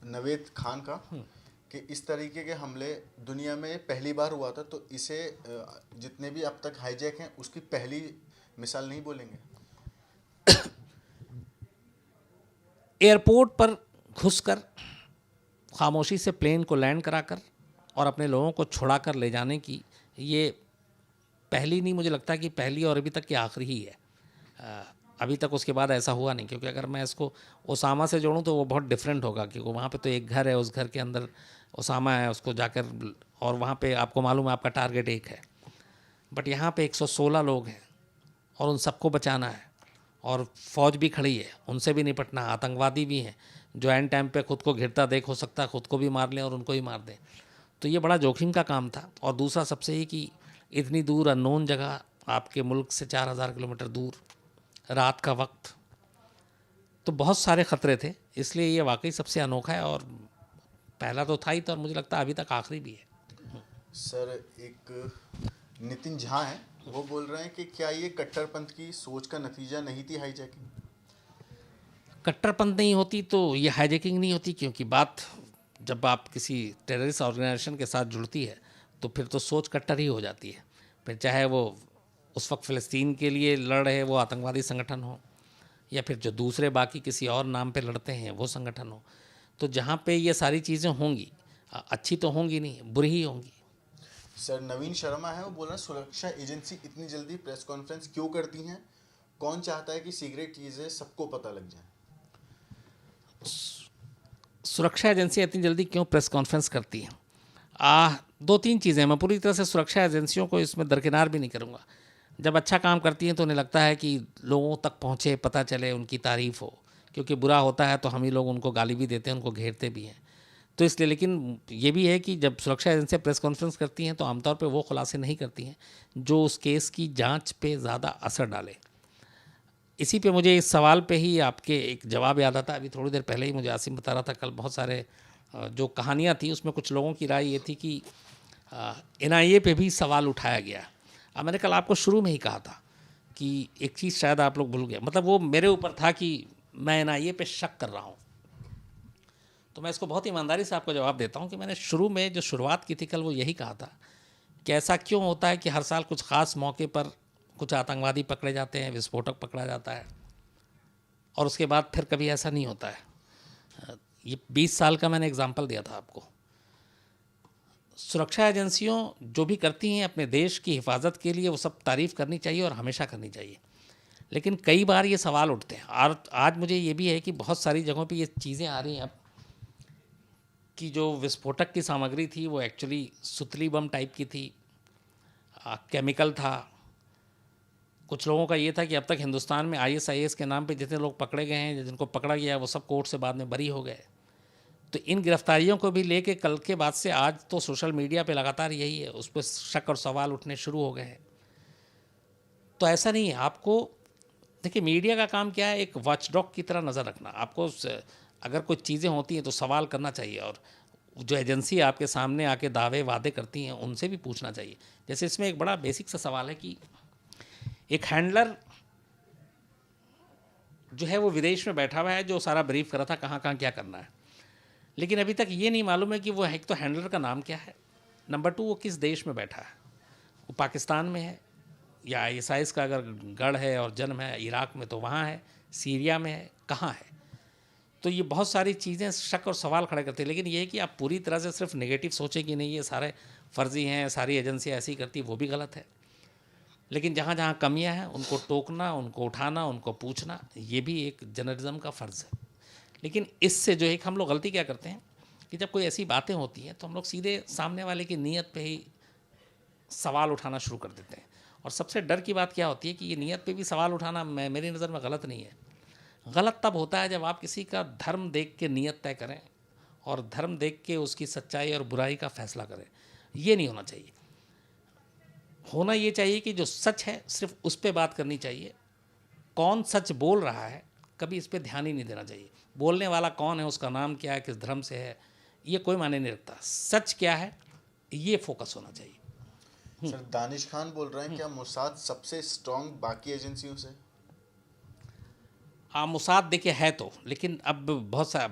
B: नवेद खान का कि इस तरीके के हमले दुनिया में पहली बार हुआ था, तो इसे जितने भी अब तक हाईजैक हैं उसकी पहली मिसाल नहीं बोलेंगे?
A: एयरपोर्ट पर घुसकर खामोशी से प्लेन को लैंड कराकर और अपने लोगों को छुड़ा कर ले जाने की ये पहली नहीं, मुझे लगता है कि पहली और अभी तक की आखिरी ही है। अभी तक उसके बाद ऐसा हुआ नहीं, क्योंकि अगर मैं इसको ओसामा से जोड़ूं तो वो बहुत डिफरेंट होगा, क्योंकि वहाँ पे तो एक घर है, उस घर के अंदर ओसामा है, उसको जाकर, और वहाँ पे आपको मालूम है आपका टारगेट एक है। बट यहाँ पे 116 लोग हैं और उन सबको बचाना है, और फ़ौज भी खड़ी है, उनसे भी निपटना, आतंकवादी भी हैं जो एंड टाइम पे खुद को घिरता देख, हो सकता है खुद को भी मार लें और उनको ही मार दें। तो ये बड़ा जोखिम का काम था। और दूसरा सबसे ही कि इतनी दूर अननोन जगह, आपके मुल्क से 4000 किलोमीटर दूर, रात का वक्त, तो बहुत सारे ख़तरे थे। इसलिए ये वाकई सबसे अनोखा है, और पहला तो था ही, तो और मुझे लगता है अभी तक आखिरी भी है।
B: सर, एक नितिन झा हैं, वो बोल रहे हैं कि क्या ये कट्टरपंथ की सोच का नतीजा नहीं थी हाईजैकिंग?
A: कट्टरपंथ नहीं होती तो ये हाईजैकिंग नहीं होती, क्योंकि बात जब आप किसी टेररिस्ट ऑर्गेनाइजेशन के साथ जुड़ती है तो फिर तो सोच कट्टर ही हो जाती है। फिर चाहे वो उस वक्त फ़िलिस्तीन के लिए लड़ रहे वो आतंकवादी संगठन हो, या फिर जो दूसरे बाकी किसी और नाम पे लड़ते हैं वो संगठन हो, तो जहाँ पे ये सारी चीज़ें होंगी अच्छी तो होंगी नहीं, बुरी ही होंगी।
B: सर नवीन शर्मा है, वो बोल रहे हैं सुरक्षा एजेंसी इतनी जल्दी प्रेस कॉन्फ्रेंस क्यों करती हैं? कौन चाहता है कि सीक्रेट चीज़ें सबको पता लग जाए?
A: सुरक्षा एजेंसी इतनी जल्दी क्यों प्रेस कॉन्फ्रेंस करती हैं? दो तीन चीज़ें, मैं पूरी तरह से सुरक्षा एजेंसियों को इसमें दरकिनार भी नहीं करूँगा। जब अच्छा काम करती हैं तो उन्हें लगता है कि लोगों तक पहुँचे, पता चले, उनकी तारीफ़ हो, क्योंकि बुरा होता है तो हम ही लोग उनको गाली भी देते हैं, उनको घेरते भी हैं। तो इसलिए, लेकिन ये भी है कि जब सुरक्षा एजेंसियाँ प्रेस कॉन्फ्रेंस करती हैं तो आमतौर पर वो खुलासे नहीं करती हैं जो उस केस की जाँच पे ज़्यादा असर डाले। इसी पे मुझे इस सवाल पे ही आपके एक जवाब याद आता है। अभी थोड़ी देर पहले ही मुझे आसिम बता रहा था, कल बहुत सारे जो कहानियाँ थी उसमें कुछ लोगों की राय ये थी कि NIA पे भी सवाल उठाया गया। अब मैंने कल आपको शुरू में ही कहा था कि एक चीज़ शायद आप लोग भूल गए, मतलब वो मेरे ऊपर था कि मैं NIA पे शक कर रहा हूँ। तो मैं इसको बहुत ईमानदारी से आपको जवाब देता हूँ कि मैंने शुरू में जो शुरुआत की थी कल वो यही कहा था कि ऐसा क्यों होता है कि हर साल कुछ ख़ास मौके पर कुछ आतंकवादी पकड़े जाते हैं, विस्फोटक पकड़ा जाता है, और उसके बाद फिर कभी ऐसा नहीं होता है। ये 20 साल का मैंने एग्जाम्पल दिया था आपको। सुरक्षा एजेंसियों जो भी करती हैं अपने देश की हिफाजत के लिए, वो सब तारीफ़ करनी चाहिए और हमेशा करनी चाहिए। लेकिन कई बार ये सवाल उठते हैं, और आज मुझे ये भी है कि बहुत सारी जगहों पे ये चीज़ें आ रही हैं अब कि जो विस्फोटक की सामग्री थी वो एक्चुअली सुतली बम टाइप की थी, केमिकल था। कुछ लोगों का ये था कि अब तक हिंदुस्तान में ISIS के नाम पे जितने लोग पकड़े गए हैं, जिनको पकड़ा गया, वो सब कोर्ट से बाद में बरी हो गए। तो इन गिरफ्तारियों को भी लेके कल के बाद से आज तो सोशल मीडिया पे लगातार यही है, उस पर शक और सवाल उठने शुरू हो गए हैं। तो ऐसा नहीं है, आपको देखिए मीडिया का काम क्या है, एक वॉचडॉग की तरह नज़र रखना। आपको अगर कोई चीज़ें होती हैं तो सवाल करना चाहिए, और जो एजेंसी आपके सामने आके दावे वादे करती हैं उनसे भी पूछना चाहिए। जैसे इसमें एक बड़ा बेसिक सा सवाल है कि एक हैंडलर जो है वो विदेश में बैठा हुआ है, जो सारा ब्रीफ करा था कहाँ कहाँ क्या करना है, लेकिन अभी तक ये नहीं मालूम है कि वो एक तो हैंडलर का नाम क्या है, नंबर 2 वो किस देश में बैठा है, वो पाकिस्तान में है, या ISIS का अगर गढ़ है और जन्म है इराक में तो वहाँ है, सीरिया में है, कहाँ है। तो ये बहुत सारी चीज़ें शक और सवाल खड़े करती है। लेकिन ये है कि आप पूरी तरह से सिर्फ नेगेटिव सोचें कि नहीं ये सारे फर्जी हैं, सारी एजेंसियाँ ऐसी करती, वो भी गलत है। लेकिन जहाँ जहाँ कमियाँ हैं उनको टोकना, उनको उठाना, उनको पूछना, ये भी एक जर्नलिज्म का फ़र्ज़ है। लेकिन इससे जो एक हम लोग गलती क्या करते हैं कि जब कोई ऐसी बातें होती हैं तो हम लोग सीधे सामने वाले की नीयत पे ही सवाल उठाना शुरू कर देते हैं। और सबसे डर की बात क्या होती है कि ये नीयत पे भी सवाल उठाना मेरी नज़र में गलत नहीं है। गलत तब होता है जब आप किसी का धर्म देख के नीयत तय करें और धर्म देख के उसकी सच्चाई और बुराई का फैसला करें। ये नहीं होना चाहिए। होना ये चाहिए कि जो सच है सिर्फ उस पर बात करनी चाहिए। कौन सच बोल रहा है कभी इस पर ध्यान ही नहीं देना चाहिए। बोलने वाला कौन है, उसका नाम क्या है, किस धर्म से है, ये कोई मायने नहीं रखता। सच क्या है ये फोकस होना चाहिए।
B: सर दानिश खान बोल रहे हैं क्या मोसाद सबसे स्ट्रांग बाकी एजेंसियों से?
A: मोसाद देखिए है तो, लेकिन अब बहुत सा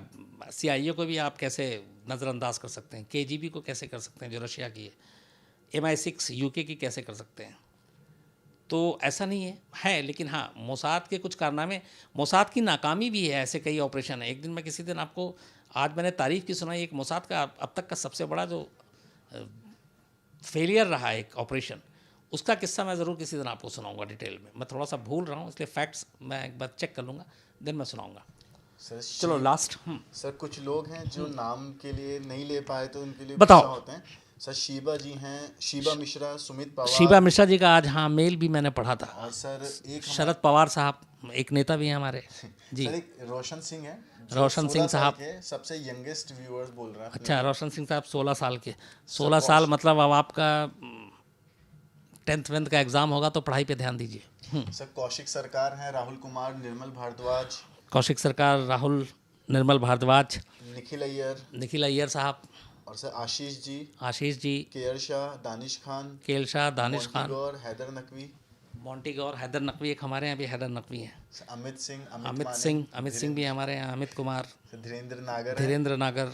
A: CIA को भी आप कैसे नज़रअंदाज कर सकते हैं, KGB को कैसे कर सकते हैं जो रशिया की है, MI6 UK की कैसे कर सकते हैं। तो ऐसा नहीं है लेकिन हाँ मोसाद के कुछ कारनामे, मोसाद की नाकामी भी है, ऐसे कई ऑपरेशन है। एक दिन मैं किसी दिन आपको, आज मैंने तारीफ़ की सुनाई एक मोसाद का अब तक का सबसे बड़ा जो फेलियर रहा एक ऑपरेशन, उसका किस्सा मैं ज़रूर किसी दिन आपको सुनाऊंगा डिटेल में। मैं थोड़ा सा भूल रहा हूँ इसलिए फैक्ट्स मैं एक बार चेक कर लूँगा, दिन मैं सुनाऊंगा।
B: सर
A: चलो लास्ट।
B: सर कुछ लोग हैं जो नाम के लिए नहीं ले पाए तो उनके लिए
A: बताओ।
B: गुस्सा होते हैं। सर शीबा जी हैं, शीबा मिश्रा, सुमित पवार।
A: शीबा मिश्रा जी का आज हाँ मेल भी मैंने पढ़ा था।
B: और सर एक
A: शरद पवार साहब एक नेता भी हैं हमारे जी।
B: सर एक रोशन सिंह है,
A: रोशन सिंह साहब
B: सबसे यंगेस्ट व्यूअर्स बोल रहे हैं।
A: अच्छा, रोशन सिंह साहब 16 साल के। 16 साल मतलब अब आपका 10th का एग्ज़ाम होगा तो पढ़ाई पे ध्यान दीजिए।
B: सर कौशिक सरकार हैं, राहुल कुमार, निर्मल भारद्वाज।
A: कौशिक सरकार, राहुल, निर्मल भारद्वाज,
B: निखिल अय्यर।
A: निखिल अय्यर साहब,
B: और सर आशीष जी,
A: केयर
B: शाह, दानिश खान,
A: शाह, दानिश खान,
B: मोंटीगौर, हैदर नकवी,
A: मोंटीगौर, हैदर नकवी, एक हमारे यहाँ भी हैदर नकवी हैं,
B: अमित सिंह,
A: अमित सिंह भी हमारे यहाँ, अमित कुमार,
B: धीरेन्द्र नागर है।
A: धीरेन्द्र नागर।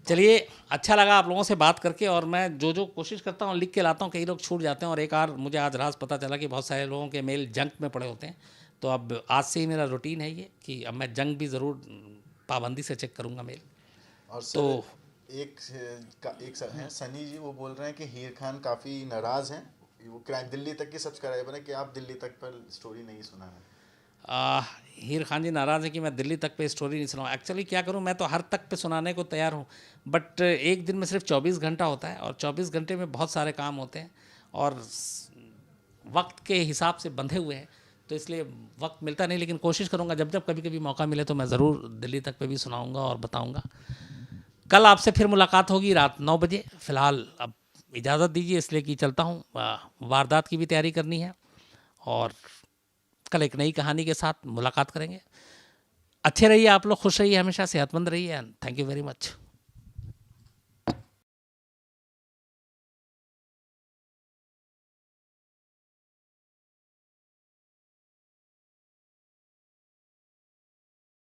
A: चलिए, अच्छा लगा आप लोगों से बात करके, और मैं जो कोशिश करता हूँ लिख के लाता हूँ, कई लोग छूट जाते हैं, और एक आर मुझे आज राज पता चला कि बहुत सारे लोगों के मेल जंक में पड़े होते हैं। तो अब आज से ही मेरा रूटीन है ये कि अब मैं जंक भी ज़रूर पाबंदी से चेक करूँगा मेल।
B: और सर तो एक सर हैं सनी जी, वो बोल रहे हैं कि हीर खान काफ़ी नाराज़ हैं, वो दिल्ली तक के सब्सक्राइबर हैं कि आप दिल्ली तक पर स्टोरी नहीं सुना है।
A: हीर खान जी नाराज़ है कि मैं दिल्ली तक पे स्टोरी नहीं सुनाऊँ। एक्चुअली क्या करूँ, मैं तो हर तक पे सुनाने को तैयार हूँ, बट एक दिन में सिर्फ 24 घंटा होता है, और 24 घंटे में बहुत सारे काम होते हैं और वक्त के हिसाब से बंधे हुए हैं, तो इसलिए वक्त मिलता नहीं। लेकिन कोशिश करूँगा जब जब कभी कभी मौका मिले तो मैं ज़रूर दिल्ली तक पे भी सुनाऊँगा और बताऊँगा। कल आपसे फिर मुलाकात होगी रात 9 बजे। फ़िलहाल अब इजाज़त दीजिए, इसलिए कि चलता हूँ, वारदात की भी तैयारी करनी है, और कल एक नई कहानी के साथ मुलाकात करेंगे। अच्छे रहिए आप लोग, खुश रहिए, हमेशा सेहतमंद रहिए, and thank you very much.